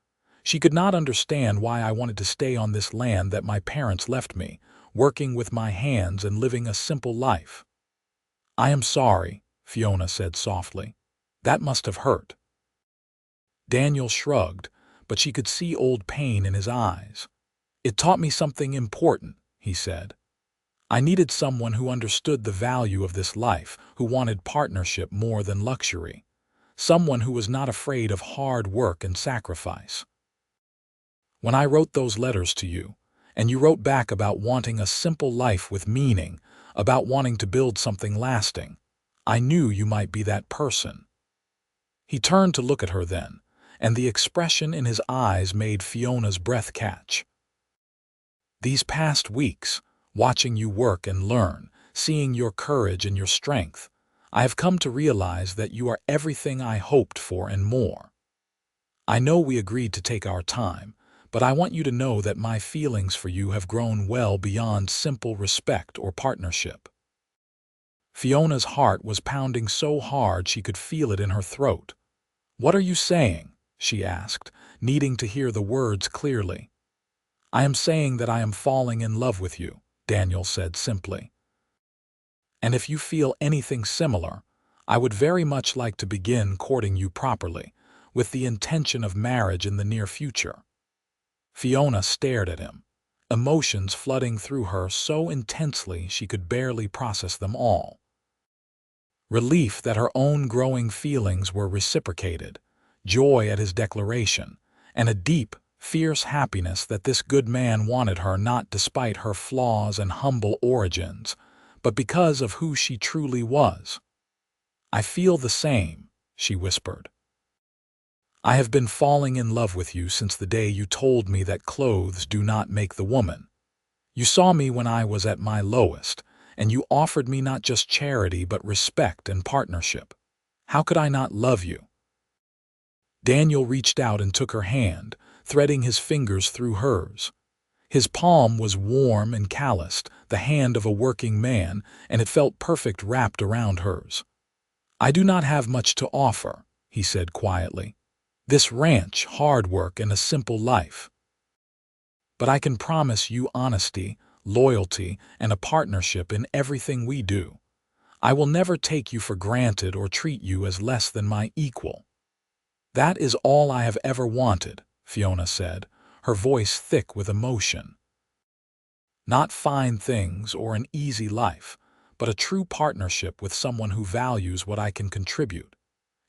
She could not understand why I wanted to stay on this land that my parents left me, working with my hands and living a simple life." "I am sorry," Fiona said softly. "That must have hurt." Daniel shrugged, but she could see old pain in his eyes. "It taught me something important," he said. "I needed someone who understood the value of this life, who wanted partnership more than luxury. Someone who was not afraid of hard work and sacrifice. When I wrote those letters to you, and you wrote back about wanting a simple life with meaning, about wanting to build something lasting, I knew you might be that person." He turned to look at her then, and the expression in his eyes made Fiona's breath catch. "These past weeks, watching you work and learn, seeing your courage and your strength, I have come to realize that you are everything I hoped for and more. I know we agreed to take our time, but I want you to know that my feelings for you have grown well beyond simple respect or partnership." Fiona's heart was pounding so hard she could feel it in her throat. "What are you saying?" she asked, needing to hear the words clearly. "I am saying that I am falling in love with you," Daniel said simply. "And if you feel anything similar, I would very much like to begin courting you properly, with the intention of marriage in the near future." Fiona stared at him, emotions flooding through her so intensely she could barely process them all. Relief that her own growing feelings were reciprocated, joy at his declaration, and a deep, fierce happiness that this good man wanted her not despite her flaws and humble origins, but because of who she truly was. "I feel the same," she whispered. "I have been falling in love with you since the day you told me that clothes do not make the woman. You saw me when I was at my lowest, and you offered me not just charity but respect and partnership. How could I not love you?" Daniel reached out and took her hand, threading his fingers through hers. His palm was warm and calloused, the hand of a working man, and it felt perfect wrapped around hers. "I do not have much to offer," he said quietly. "This ranch, hard work, and a simple life. But I can promise you honesty, loyalty, and a partnership in everything we do. I will never take you for granted or treat you as less than my equal." "That is all I have ever wanted," Fiona said, her voice thick with emotion. "Not fine things or an easy life, but a true partnership with someone who values what I can contribute.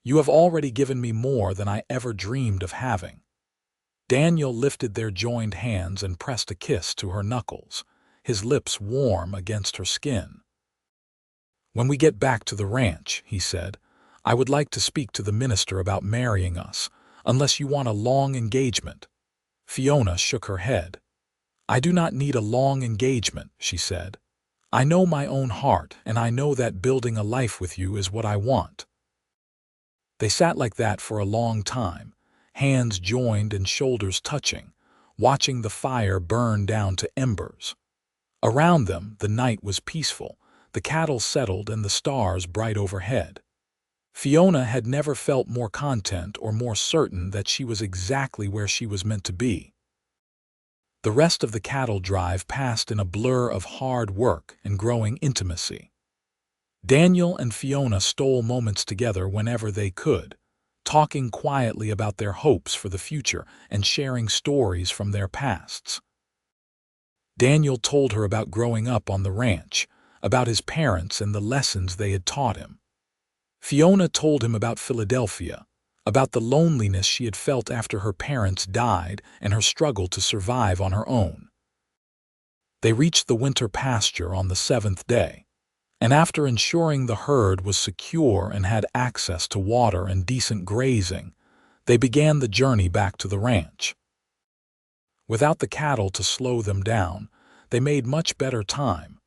You have already given me more than I ever dreamed of having." Daniel lifted their joined hands and pressed a kiss to her knuckles, his lips warm against her skin. "When we get back to the ranch," he said, "I would like to speak to the minister about marrying us, unless you want a long engagement." Fiona shook her head. "I do not need a long engagement," she said. "I know my own heart, and I know that building a life with you is what I want." They sat like that for a long time, hands joined and shoulders touching, watching the fire burn down to embers. Around them, the night was peaceful, the cattle settled and the stars bright overhead. Fiona had never felt more content or more certain that she was exactly where she was meant to be. The rest of the cattle drive passed in a blur of hard work and growing intimacy. Daniel and Fiona stole moments together whenever they could, talking quietly about their hopes for the future and sharing stories from their pasts. Daniel told her about growing up on the ranch, about his parents and the lessons they had taught him. Fiona told him about Philadelphia, about the loneliness she had felt after her parents died and her struggle to survive on her own. They reached the winter pasture on the 7th day, and after ensuring the herd was secure and had access to water and decent grazing, they began the journey back to the ranch. Without the cattle to slow them down, they made much better time,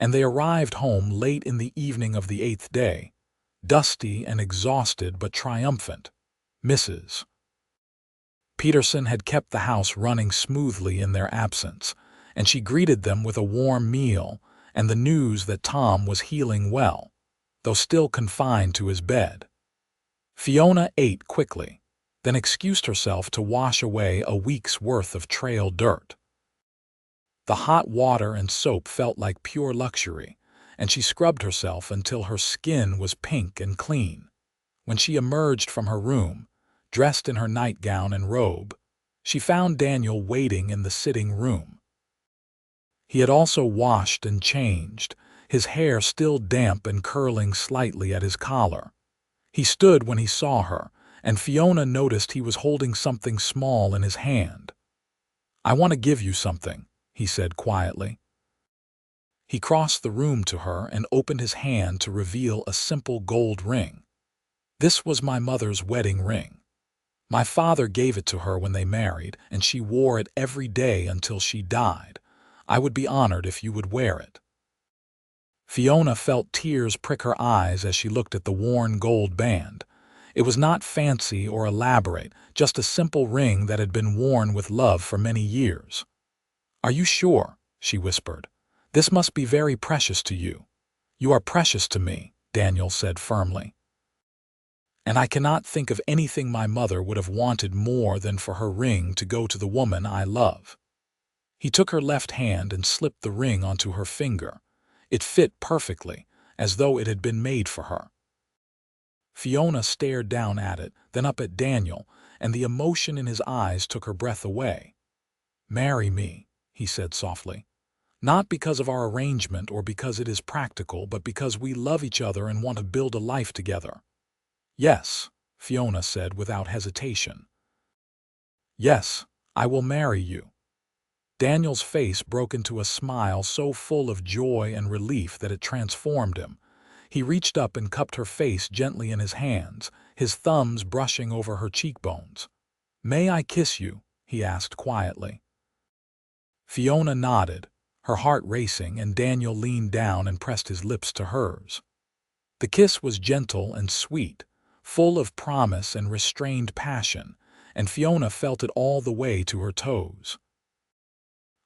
and they arrived home late in the evening of the 8th day, dusty and exhausted but triumphant. Mrs. Peterson had kept the house running smoothly in their absence, and she greeted them with a warm meal and the news that Tom was healing well, though still confined to his bed. Fiona ate quickly, then excused herself to wash away a week's worth of trail dirt. The hot water and soap felt like pure luxury, and she scrubbed herself until her skin was pink and clean. When she emerged from her room, dressed in her nightgown and robe, she found Daniel waiting in the sitting room. He had also washed and changed, his hair still damp and curling slightly at his collar. He stood when he saw her, and Fiona noticed he was holding something small in his hand. "I want to give you something," he said quietly. He crossed the room to her and opened his hand to reveal a simple gold ring. "This was my mother's wedding ring. My father gave it to her when they married, and she wore it every day until she died. I would be honored if you would wear it." Fiona felt tears prick her eyes as she looked at the worn gold band. It was not fancy or elaborate, just a simple ring that had been worn with love for many years. "Are you sure?" she whispered. "This must be very precious to you." "You are precious to me," Daniel said firmly. "And I cannot think of anything my mother would have wanted more than for her ring to go to the woman I love." He took her left hand and slipped the ring onto her finger. It fit perfectly, as though it had been made for her. Fiona stared down at it, then up at Daniel, and the emotion in his eyes took her breath away. "Marry me," he said softly. "Not because of our arrangement or because it is practical, but because we love each other and want to build a life together." "Yes," Fiona said without hesitation. "Yes, I will marry you." Daniel's face broke into a smile so full of joy and relief that it transformed him. He reached up and cupped her face gently in his hands, his thumbs brushing over her cheekbones. "May I kiss you?" he asked quietly. Fiona nodded, her heart racing, and Daniel leaned down and pressed his lips to hers. The kiss was gentle and sweet, full of promise and restrained passion, and Fiona felt it all the way to her toes.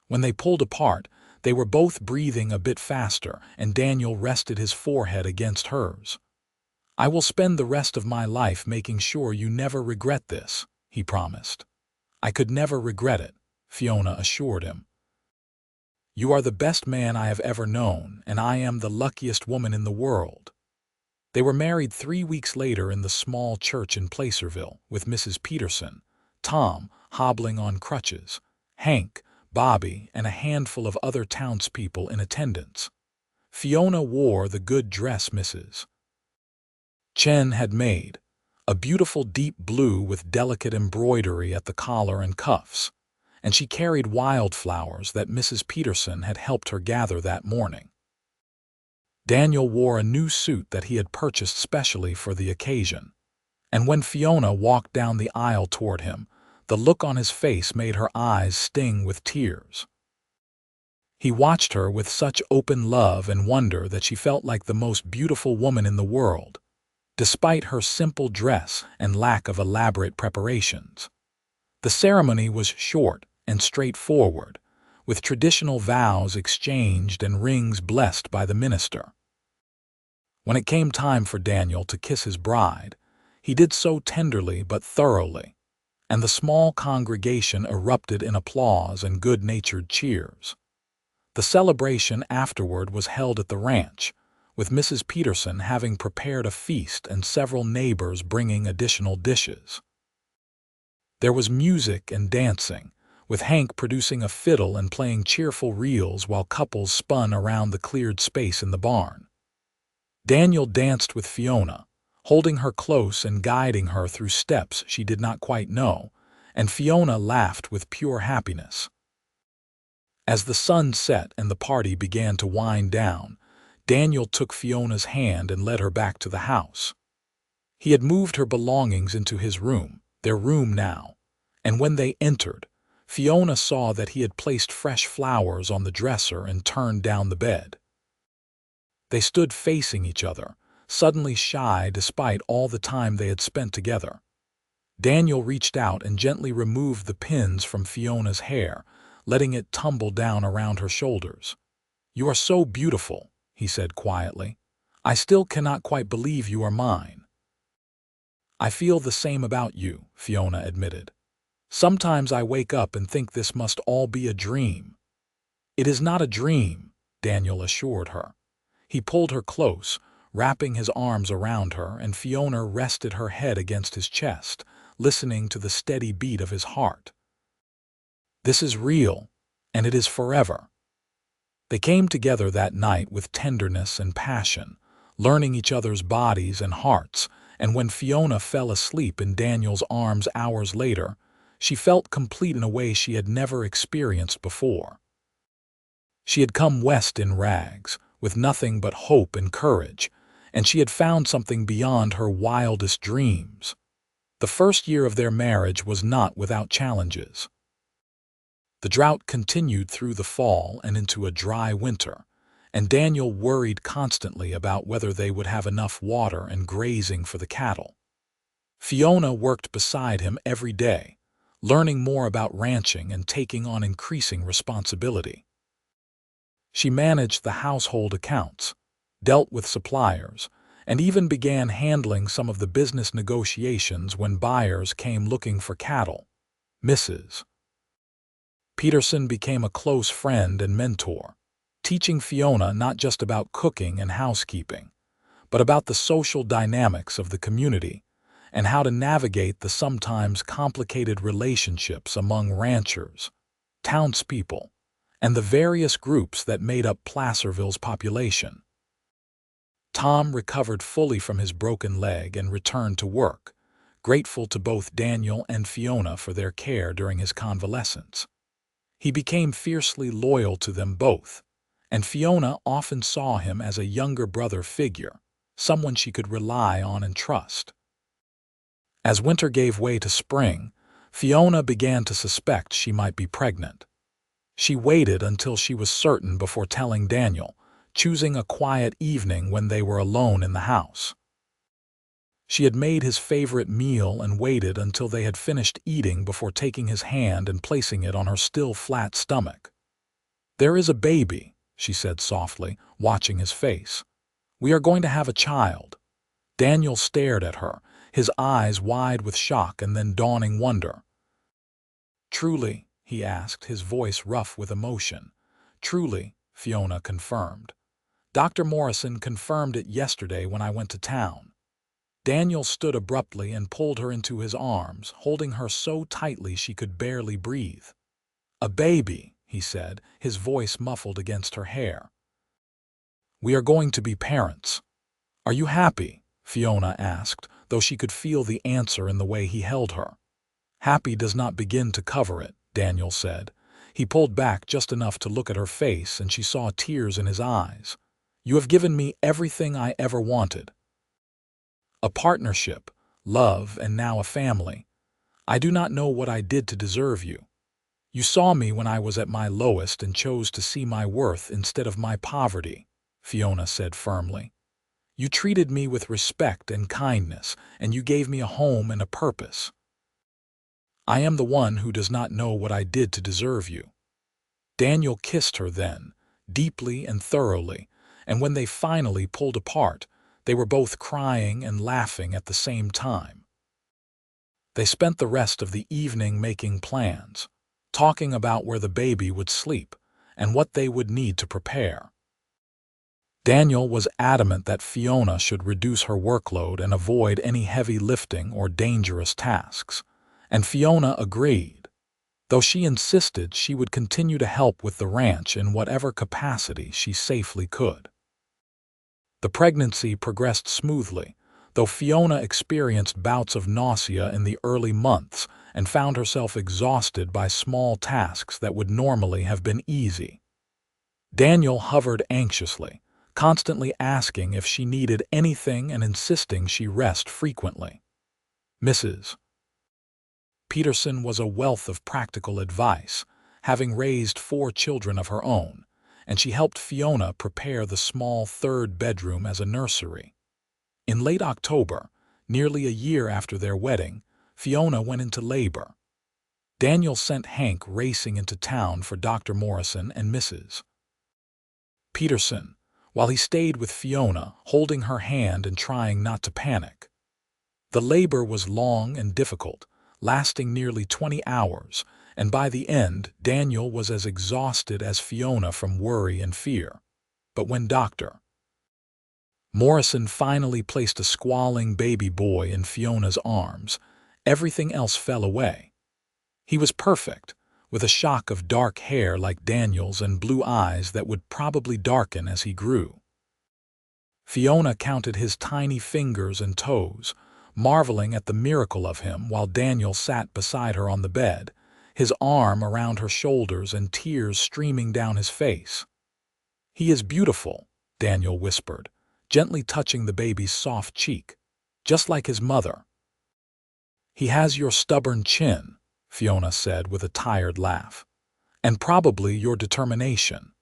When they pulled apart, they were both breathing a bit faster, and Daniel rested his forehead against hers. "I will spend the rest of my life making sure you never regret this," he promised. "I could never regret it," Fiona assured him. "You are the best man I have ever known, and I am the luckiest woman in the world." They were married 3 weeks later in the small church in Placerville, with Mrs. Peterson, Tom hobbling on crutches, Hank, Bobby, and a handful of other townspeople in attendance. Fiona wore the good dress Mrs. Chen had made, a beautiful deep blue with delicate embroidery at the collar and cuffs, and she carried wildflowers that Mrs. Peterson had helped her gather that morning. Daniel wore a new suit that he had purchased specially for the occasion, and when Fiona walked down the aisle toward him, the look on his face made her eyes sting with tears. He watched her with such open love and wonder that she felt like the most beautiful woman in the world, despite her simple dress and lack of elaborate preparations. The ceremony was short and straightforward, with traditional vows exchanged and rings blessed by the minister. When it came time for Daniel to kiss his bride, he did so tenderly but thoroughly, and the small congregation erupted in applause and good-natured cheers. The celebration afterward was held at the ranch, with Mrs. Peterson having prepared a feast and several neighbors bringing additional dishes. There was music and dancing, with Hank producing a fiddle and playing cheerful reels while couples spun around the cleared space in the barn. Daniel danced with Fiona, holding her close and guiding her through steps she did not quite know, and Fiona laughed with pure happiness. As the sun set and the party began to wind down, Daniel took Fiona's hand and led her back to the house. He had moved her belongings into his room, their room now, and when they entered, Fiona saw that he had placed fresh flowers on the dresser and turned down the bed. They stood facing each other, suddenly shy despite all the time they had spent together. Daniel reached out and gently removed the pins from Fiona's hair, letting it tumble down around her shoulders. "You are so beautiful," he said quietly. "I still cannot quite believe you are mine." "I feel the same about you," Fiona admitted. "Sometimes I wake up and think this must all be a dream." "It is not a dream," Daniel assured her. He pulled her close, wrapping his arms around her, and Fiona rested her head against his chest, listening to the steady beat of his heart. "This is real, and it is forever." They came together that night with tenderness and passion, learning each other's bodies and hearts, and when Fiona fell asleep in Daniel's arms hours later, she felt complete in a way she had never experienced before. She had come west in rags, with nothing but hope and courage, and she had found something beyond her wildest dreams. The first year of their marriage was not without challenges. The drought continued through the fall and into a dry winter, and Daniel worried constantly about whether they would have enough water and grazing for the cattle. Fiona worked beside him every day, learning more about ranching and taking on increasing responsibility. She managed the household accounts, dealt with suppliers, and even began handling some of the business negotiations when buyers came looking for cattle. Mrs. Peterson became a close friend and mentor, teaching Fiona not just about cooking and housekeeping, but about the social dynamics of the community and how to navigate the sometimes complicated relationships among ranchers, townspeople, and the various groups that made up Placerville's population. Tom recovered fully from his broken leg and returned to work, grateful to both Daniel and Fiona for their care during his convalescence. He became fiercely loyal to them both, and Fiona often saw him as a younger brother figure, someone she could rely on and trust. As winter gave way to spring, Fiona began to suspect she might be pregnant. She waited until she was certain before telling Daniel, choosing a quiet evening when they were alone in the house. She had made his favorite meal and waited until they had finished eating before taking his hand and placing it on her still flat stomach. "There is a baby," she said softly, watching his face. "We are going to have a child." Daniel stared at her, his eyes wide with shock and then dawning wonder. "Truly?" he asked, his voice rough with emotion. "Truly," Fiona confirmed. "Dr. Morrison confirmed it yesterday when I went to town." Daniel stood abruptly and pulled her into his arms, holding her so tightly she could barely breathe. "A baby," he said, his voice muffled against her hair. "We are going to be parents." "Are you happy?" Fiona asked, though she could feel the answer in the way he held her. "Happy does not begin to cover it," Daniel said. He pulled back just enough to look at her face, and she saw tears in his eyes. "You have given me everything I ever wanted. A partnership, love, and now a family. I do not know what I did to deserve you. You saw me when I was at my lowest and chose to see my worth instead of my poverty," Fiona said firmly. "You treated me with respect and kindness, and you gave me a home and a purpose." I am the one who does not know what I did to deserve you." Daniel kissed her then, deeply and thoroughly, and when they finally pulled apart, they were both crying and laughing at the same time. They spent the rest of the evening making plans, talking about where the baby would sleep and what they would need to prepare. Daniel was adamant that Fiona should reduce her workload and avoid any heavy lifting or dangerous tasks, and Fiona agreed, though she insisted she would continue to help with the ranch in whatever capacity she safely could. The pregnancy progressed smoothly, though Fiona experienced bouts of nausea in the early months and found herself exhausted by small tasks that would normally have been easy. Daniel hovered anxiously, constantly asking if she needed anything and insisting she rest frequently. Mrs. Peterson was a wealth of practical advice, having raised 4 children of her own, and she helped Fiona prepare the small third bedroom as a nursery. In late October, nearly a year after their wedding, Fiona went into labor. Daniel sent Hank racing into town for Dr. Morrison and Mrs. Peterson, while he stayed with Fiona, holding her hand and trying not to panic. The labor was long and difficult, lasting nearly 20 hours, and by the end, Daniel was as exhausted as Fiona from worry and fear. But when Dr. Morrison finally placed a squalling baby boy in Fiona's arms, everything else fell away. He was perfect, with a shock of dark hair like Daniel's and blue eyes that would probably darken as he grew. Fiona counted his tiny fingers and toes, marveling at the miracle of him while Daniel sat beside her on the bed, his arm around her shoulders and tears streaming down his face. "He is beautiful," Daniel whispered, gently touching the baby's soft cheek, "just like his mother." "He has your stubborn chin," Fiona said with a tired laugh, "and probably your determination."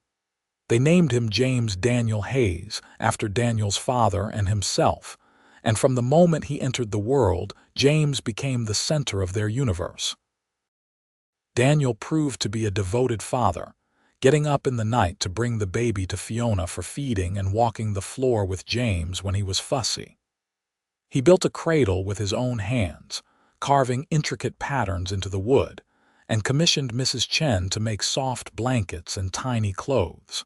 They named him James Daniel Hayes, after Daniel's father and himself, and from the moment he entered the world, James became the center of their universe. Daniel proved to be a devoted father, getting up in the night to bring the baby to Fiona for feeding and walking the floor with James when he was fussy. He built a cradle with his own hands, carving intricate patterns into the wood, and commissioned Mrs. Chen to make soft blankets and tiny clothes.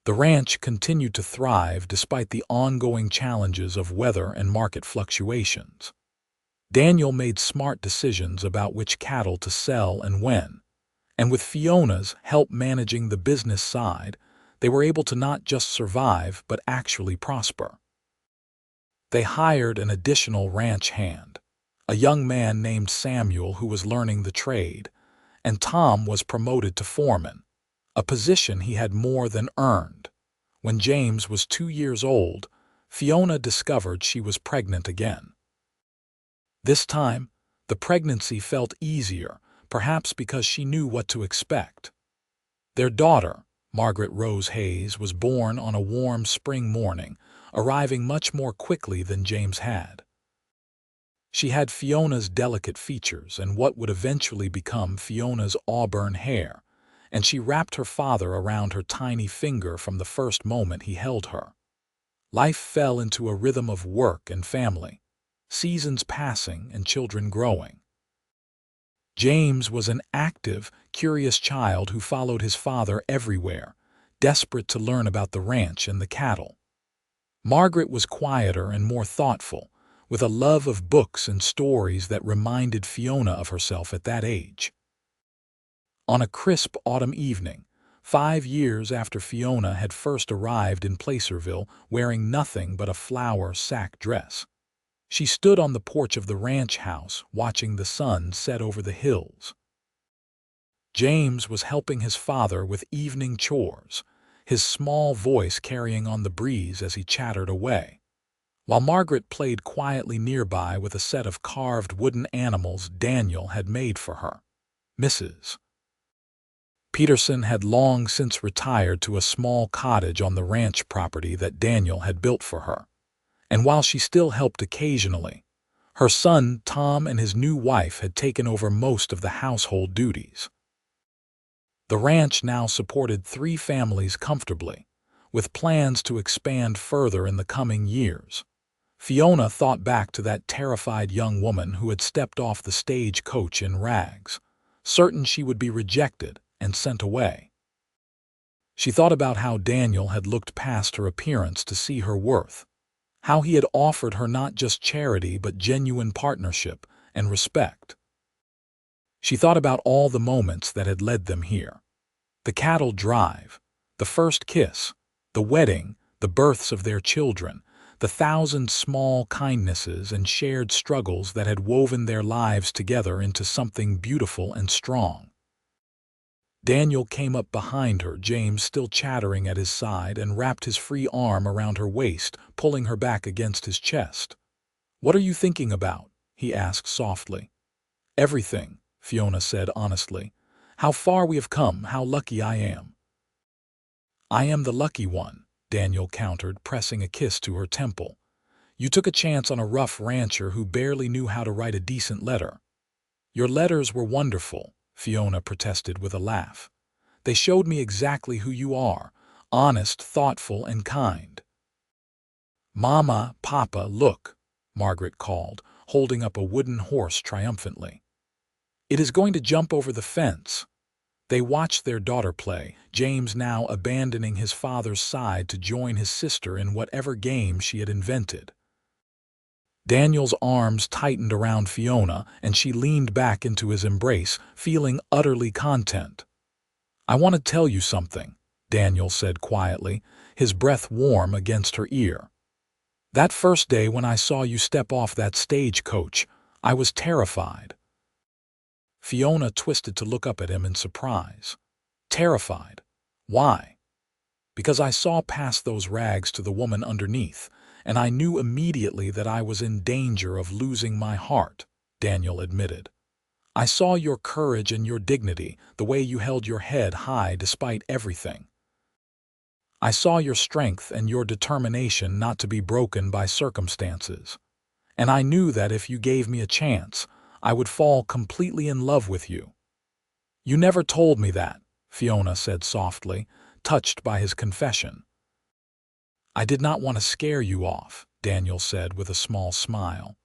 The ranch continued to thrive despite the ongoing challenges of weather and market fluctuations. Daniel made smart decisions about which cattle to sell and when, and with Fiona's help managing the business side, they were able to not just survive but actually prosper. They hired an additional ranch hand, a young man named Samuel who was learning the trade, and Tom was promoted to foreman, a position he had more than earned. When James was 2 years old, Fiona discovered she was pregnant again. This time, the pregnancy felt easier, perhaps because she knew what to expect. Their daughter, Margaret Rose Hayes, was born on a warm spring morning, arriving much more quickly than James had. She had Fiona's delicate features and what would eventually become Fiona's auburn hair, and she wrapped her father around her tiny finger from the first moment he held her. Life fell into a rhythm of work and family, seasons passing and children growing. James was an active, curious child who followed his father everywhere, desperate to learn about the ranch and the cattle. Margaret was quieter and more thoughtful, with a love of books and stories that reminded Fiona of herself at that age. On a crisp autumn evening, 5 years after Fiona had first arrived in Placerville wearing nothing but a flower sack dress, she stood on the porch of the ranch house watching the sun set over the hills. James was helping his father with evening chores, his small voice carrying on the breeze as he chattered away, while Margaret played quietly nearby with a set of carved wooden animals Daniel had made for her. Mrs. Peterson had long since retired to a small cottage on the ranch property that Daniel had built for her, and while she still helped occasionally, Her son, Tom, and his new wife had taken over most of the household duties. The ranch now supported 3 families comfortably, with plans to expand further in the coming years. Fiona thought back to that terrified young woman who had stepped off the stagecoach in rags, certain she would be rejected and sent away. She thought about how Daniel had looked past her appearance to see her worth, how he had offered her not just charity but genuine partnership and respect. She thought about all the moments that had led them here. The cattle drive, the first kiss, the wedding, the births of their children, the 1,000 small kindnesses and shared struggles that had woven their lives together into something beautiful and strong. Daniel came up behind her, James still chattering at his side, and wrapped his free arm around her waist, pulling her back against his chest. "What are you thinking about?" he asked softly. "Everything," Fiona said honestly. "How far we have come, how lucky I am." "I am the lucky one," Daniel countered, pressing a kiss to her temple. "You took a chance on a rough rancher who barely knew how to write a decent letter." "Your letters were wonderful," Fiona protested with a laugh. "They showed me exactly who you are, honest, thoughtful, and kind." "Mama, Papa, look," Margaret called, holding up a wooden horse triumphantly. "It is going to jump over the fence." They watched their daughter play, James now abandoning his father's side to join his sister in whatever game she had invented. Daniel's arms tightened around Fiona, and she leaned back into his embrace, feeling utterly content. "I want to tell you something," Daniel said quietly, his breath warm against her ear. "That first day when I saw you step off that stagecoach, I was terrified." Fiona twisted to look up at him in surprise. "Terrified? Why?" "Because I saw past those rags to the woman underneath, and I knew immediately that I was in danger of losing my heart," Daniel admitted. "I saw your courage and your dignity, the way you held your head high despite everything. I saw your strength and your determination not to be broken by circumstances. And I knew that if you gave me a chance, I would fall completely in love with you." "You never told me that," Fiona said softly, touched by his confession. "I did not want to scare you off," Daniel said with a small smile.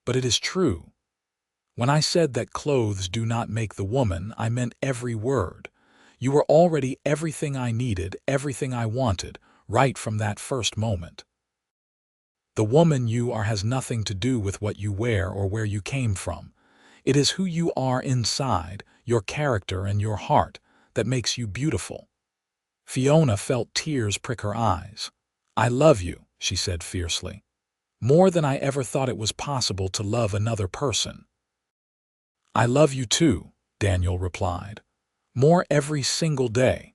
"But it is true. When I said that clothes do not make the woman, I meant every word. You were already everything I needed, everything I wanted, right from that first moment. The woman you are has nothing to do with what you wear or where you came from. It is who you are inside, your character and your heart, that makes you beautiful." Fiona felt tears prick her eyes. "I love you," she said fiercely. "More than I ever thought it was possible to love another person." "I love you too," Daniel replied. "More every single day."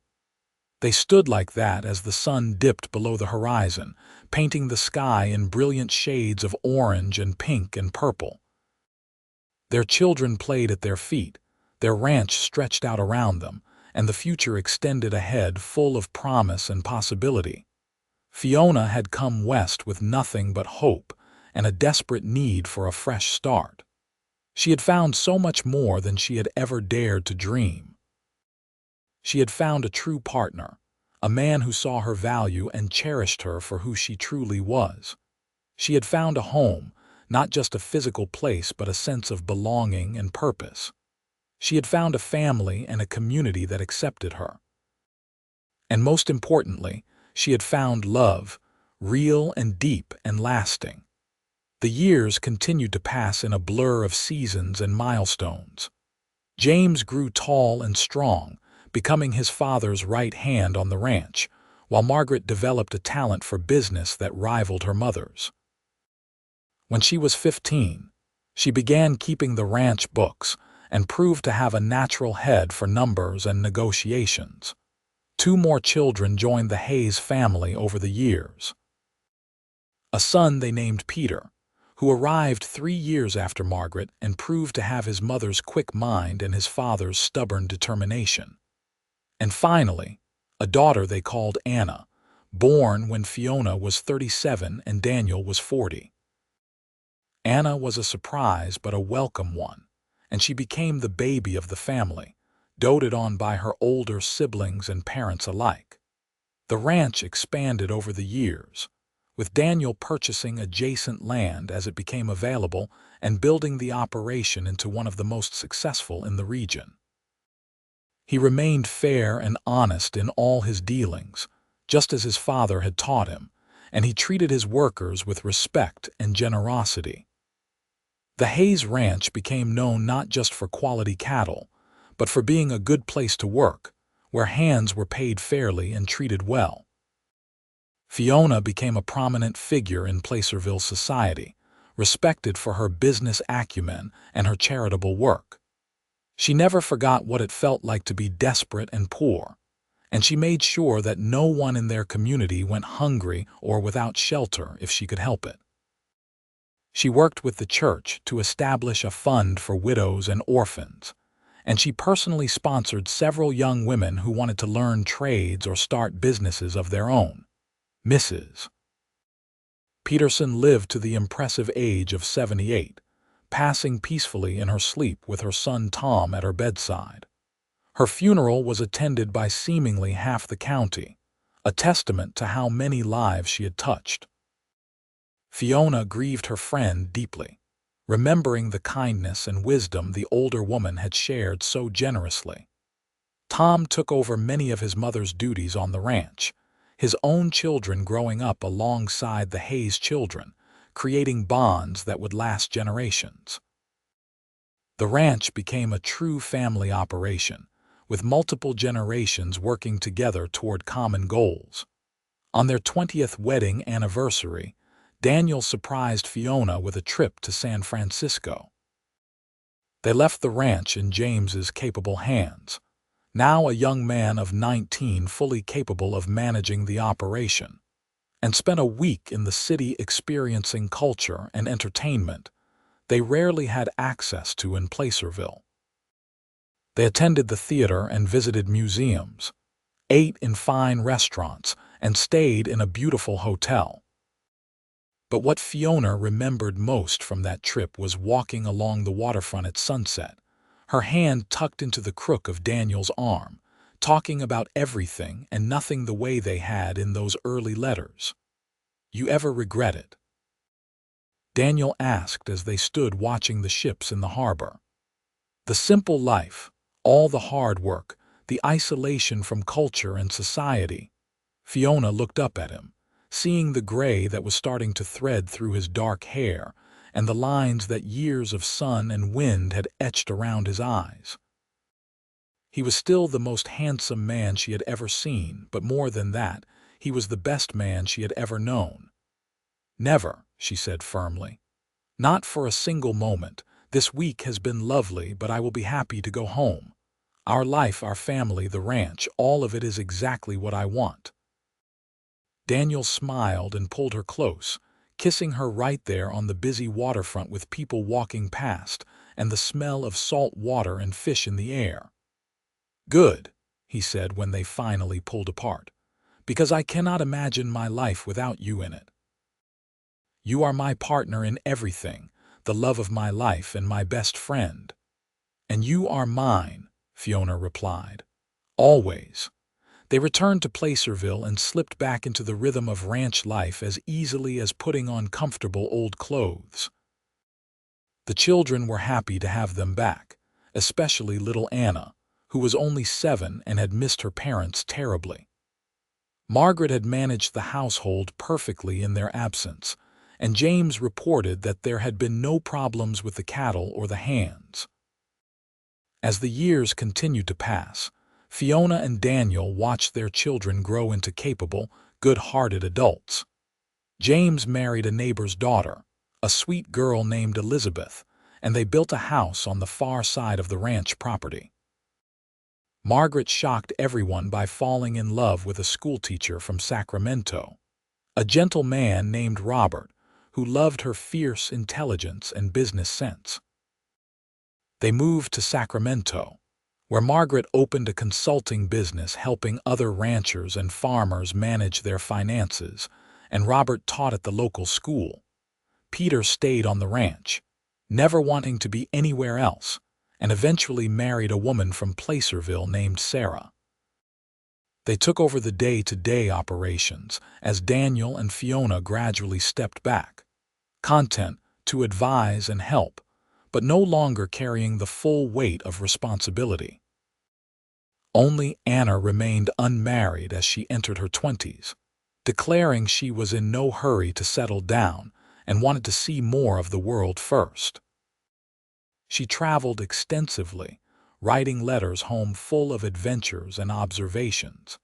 They stood like that as the sun dipped below the horizon, painting the sky in brilliant shades of orange and pink and purple. Their children played at their feet, their ranch stretched out around them, and the future extended ahead full of promise and possibility. Fiona had come west with nothing but hope and a desperate need for a fresh start. She had found so much more than she had ever dared to dream. She had found a true partner, a man who saw her value and cherished her for who she truly was. She had found a home, not just a physical place but a sense of belonging and purpose. She had found a family and a community that accepted her. And most importantly, she had found love, real and deep and lasting. The years continued to pass in a blur of seasons and milestones. James grew tall and strong, becoming his father's right hand on the ranch, while Margaret developed a talent for business that rivaled her mother's. When she was 15, she began keeping the ranch books and proved to have a natural head for numbers and negotiations. 2 more children joined the Hayes family over the years. A son they named Peter, who arrived 3 years after Margaret and proved to have his mother's quick mind and his father's stubborn determination. And finally, a daughter they called Anna, born when Fiona was 37 and Daniel was 40. Anna was a surprise but a welcome one, and she became the baby of the family, doted on by her older siblings and parents alike. The ranch expanded over the years, with Daniel purchasing adjacent land as it became available and building the operation into one of the most successful in the region. He remained fair and honest in all his dealings, just as his father had taught him, and he treated his workers with respect and generosity. The Hayes Ranch became known not just for quality cattle, but for being a good place to work, where hands were paid fairly and treated well. Fiona became a prominent figure in Placerville society, respected for her business acumen and her charitable work. She never forgot what it felt like to be desperate and poor, and she made sure that no one in their community went hungry or without shelter if she could help it. She worked with the church to establish a fund for widows and orphans, and she personally sponsored several young women who wanted to learn trades or start businesses of their own. Mrs. Peterson lived to the impressive age of 78, passing peacefully in her sleep with her son Tom at her bedside. Her funeral was attended by seemingly half the county, a testament to how many lives she had touched. Fiona grieved her friend deeply, remembering the kindness and wisdom the older woman had shared so generously. Tom took over many of his mother's duties on the ranch, his own children growing up alongside the Hayes children, creating bonds that would last generations. The ranch became a true family operation, with multiple generations working together toward common goals. On their 20th wedding anniversary, Daniel surprised Fiona with a trip to San Francisco. They left the ranch in James's capable hands, now a young man of 19 fully capable of managing the operation, and spent a week in the city experiencing culture and entertainment they rarely had access to in Placerville. They attended the theater and visited museums, ate in fine restaurants, and stayed in a beautiful hotel. But what Fiona remembered most from that trip was walking along the waterfront at sunset, her hand tucked into the crook of Daniel's arm, talking about everything and nothing the way they had in those early letters. "You ever regret it?" Daniel asked as they stood watching the ships in the harbor. The simple life, all the hard work, the isolation from culture and society. Fiona looked up at him, seeing the gray that was starting to thread through his dark hair and the lines that years of sun and wind had etched around his eyes. He was still the most handsome man she had ever seen, but more than that, he was the best man she had ever known. "Never," she said firmly. "Not for a single moment. This week has been lovely, but I will be happy to go home. Our life, our family, the ranch, all of it is exactly what I want." Daniel smiled and pulled her close, kissing her right there on the busy waterfront with people walking past and the smell of salt water and fish in the air. "Good," he said when they finally pulled apart, "because I cannot imagine my life without you in it. You are my partner in everything, the love of my life and my best friend." "And you are mine," Fiona replied. "Always." They returned to Placerville and slipped back into the rhythm of ranch life as easily as putting on comfortable old clothes. The children were happy to have them back, especially little Anna, who was only 7 and had missed her parents terribly. Margaret had managed the household perfectly in their absence, and James reported that there had been no problems with the cattle or the hands. As the years continued to pass, Fiona and Daniel watched their children grow into capable, good-hearted adults. James married a neighbor's daughter, a sweet girl named Elizabeth, and they built a house on the far side of the ranch property. Margaret shocked everyone by falling in love with a schoolteacher from Sacramento, a gentle man named Robert, who loved her fierce intelligence and business sense. They moved to Sacramento, where Margaret opened a consulting business helping other ranchers and farmers manage their finances, and Robert taught at the local school. Peter stayed on the ranch, never wanting to be anywhere else, and eventually married a woman from Placerville named Sarah. They took over the day-to-day operations as Daniel and Fiona gradually stepped back, content to advise and help, but no longer carrying the full weight of responsibility. Only Anna remained unmarried as she entered her 20s, declaring she was in no hurry to settle down and wanted to see more of the world first. She traveled extensively, writing letters home full of adventures and observations,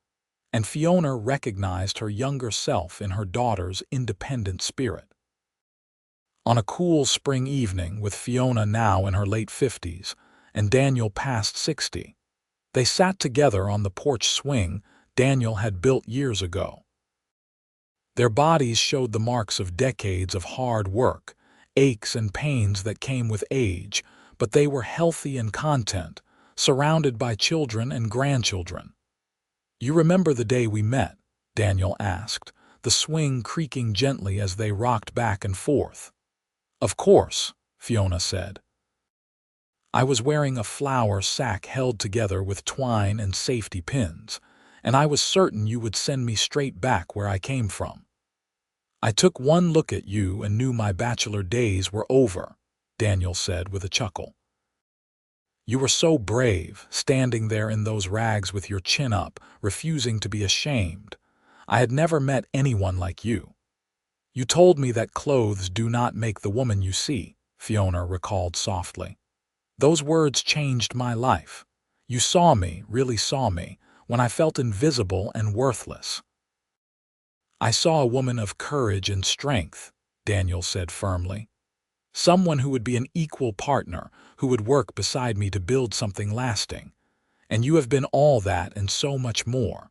and Fiona recognized her younger self in her daughter's independent spirit. On a cool spring evening, with Fiona now in her late 50s and Daniel past 60, they sat together on the porch swing Daniel had built years ago. Their bodies showed the marks of decades of hard work, aches and pains that came with age, but they were healthy and content, surrounded by children and grandchildren. "You remember the day we met?" Daniel asked, the swing creaking gently as they rocked back and forth. "Of course," Fiona said. "I was wearing a flour sack held together with twine and safety pins, and I was certain you would send me straight back where I came from." "I took one look at you and knew my bachelor days were over," Daniel said with a chuckle. "You were so brave, standing there in those rags with your chin up, refusing to be ashamed. I had never met anyone like you." "You told me that clothes do not make the woman you see," Fiona recalled softly. "Those words changed my life. You saw me, really saw me, when I felt invisible and worthless." "I saw a woman of courage and strength," Daniel said firmly. "Someone who would be an equal partner, who would work beside me to build something lasting. And you have been all that and so much more."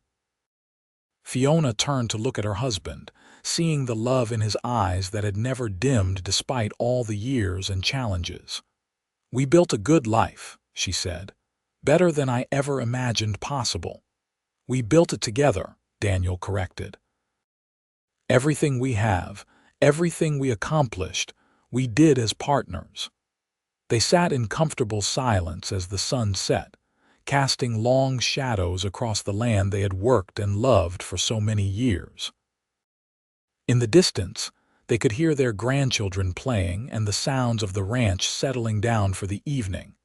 Fiona turned to look at her husband, seeing the love in his eyes that had never dimmed despite all the years and challenges. "We built a good life," she said, "better than I ever imagined possible." "We built it together," Daniel corrected. "Everything we have, everything we accomplished, we did as partners." They sat in comfortable silence as the sun set, casting long shadows across the land they had worked and loved for so many years. In the distance, they could hear their grandchildren playing and the sounds of the ranch settling down for the evening.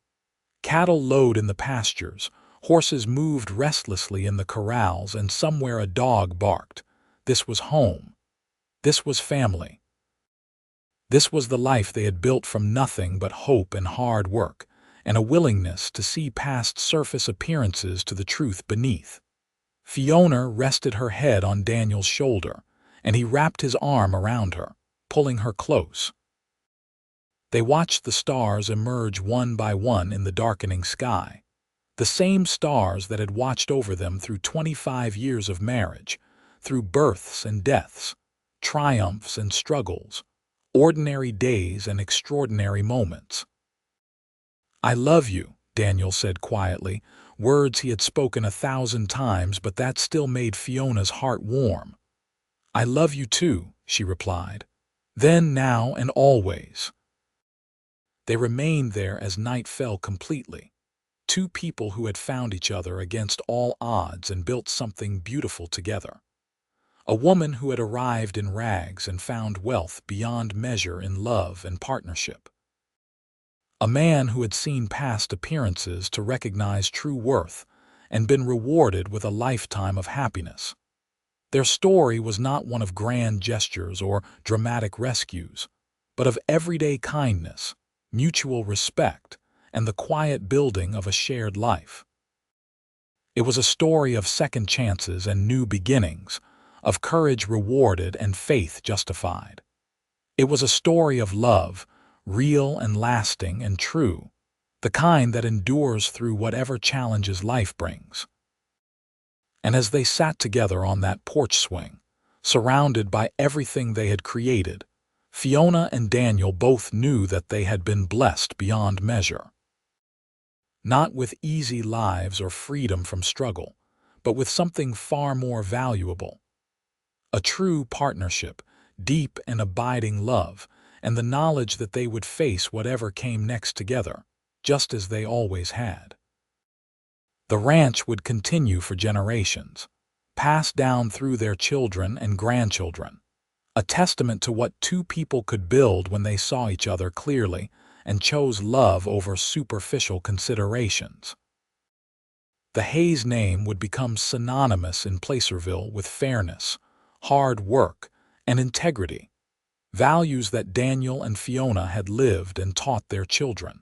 Cattle lowed in the pastures, horses moved restlessly in the corrals, and somewhere a dog barked. This was home. This was family. This was the life they had built from nothing but hope and hard work, and a willingness to see past surface appearances to the truth beneath. Fiona rested her head on Daniel's shoulder, and he wrapped his arm around her, pulling her close. They watched the stars emerge one by one in the darkening sky, the same stars that had watched over them through 25 years of marriage, through births and deaths, triumphs and struggles, ordinary days and extraordinary moments. "I love you," Daniel said quietly, words he had spoken 1,000 times, but that still made Fiona's heart warm. "I love you too," she replied. "Then, now, and always." They remained there as night fell completely. Two people who had found each other against all odds and built something beautiful together. A woman who had arrived in rags and found wealth beyond measure in love and partnership. A man who had seen past appearances to recognize true worth and been rewarded with a lifetime of happiness. Their story was not one of grand gestures or dramatic rescues, but of everyday kindness, mutual respect, and the quiet building of a shared life. It was a story of second chances and new beginnings, of courage rewarded and faith justified. It was a story of love, real and lasting and true, the kind that endures through whatever challenges life brings. And as they sat together on that porch swing, surrounded by everything they had created, Fiona and Daniel both knew that they had been blessed beyond measure. Not with easy lives or freedom from struggle, but with something far more valuable. A true partnership, deep and abiding love, and the knowledge that they would face whatever came next together, just as they always had. The ranch would continue for generations, passed down through their children and grandchildren, a testament to what two people could build when they saw each other clearly and chose love over superficial considerations. The Hayes name would become synonymous in Placerville with fairness, hard work, and integrity, values that Daniel and Fiona had lived and taught their children.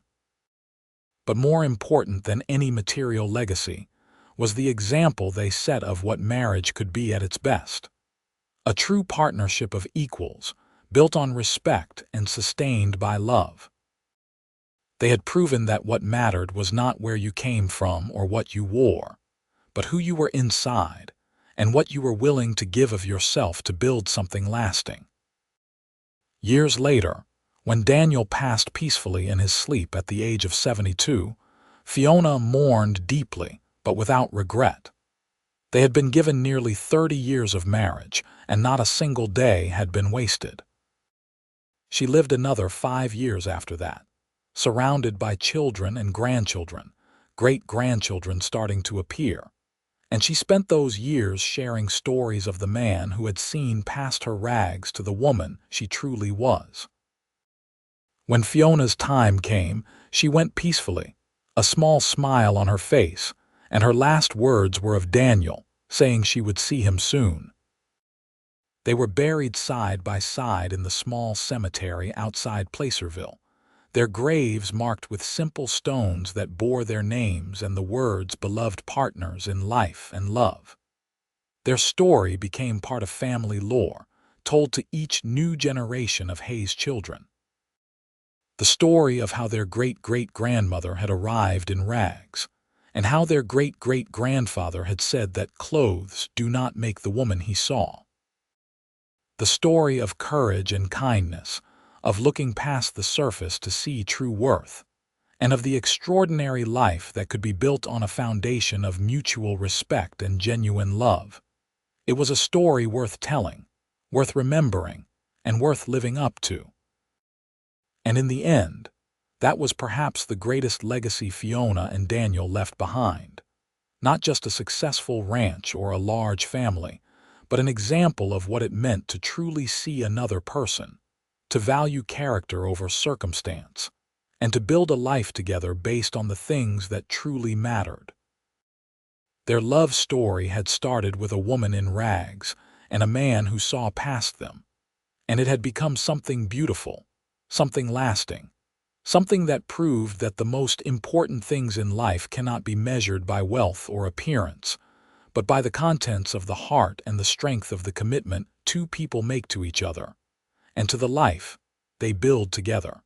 But more important than any material legacy was the example they set of what marriage could be at its best. A true partnership of equals, built on respect and sustained by love. They had proven that what mattered was not where you came from or what you wore, but who you were inside and what you were willing to give of yourself to build something lasting. Years later, when Daniel passed peacefully in his sleep at the age of 72, Fiona mourned deeply, but without regret. They had been given nearly 30 years of marriage, and not a single day had been wasted. She lived another 5 years after that, surrounded by children and grandchildren, great-grandchildren starting to appear, and she spent those years sharing stories of the man who had seen past her rags to the woman she truly was. When Fiona's time came, she went peacefully, a small smile on her face, and her last words were of Daniel, saying she would see him soon. They were buried side by side in the small cemetery outside Placerville, their graves marked with simple stones that bore their names and the words beloved partners in life and love. Their story became part of family lore, told to each new generation of Hayes children. The story of how their great-great-grandmother had arrived in rags, and how their great-great-grandfather had said that clothes do not make the woman he saw. The story of courage and kindness, of looking past the surface to see true worth, and of the extraordinary life that could be built on a foundation of mutual respect and genuine love. It was a story worth telling, worth remembering, and worth living up to. And in the end, that was perhaps the greatest legacy Fiona and Daniel left behind. Not just a successful ranch or a large family, but an example of what it meant to truly see another person, to value character over circumstance, and to build a life together based on the things that truly mattered. Their love story had started with a woman in rags and a man who saw past them, and it had become something beautiful, something lasting, something that proved that the most important things in life cannot be measured by wealth or appearance, but by the contents of the heart and the strength of the commitment two people make to each other, and to the life they build together.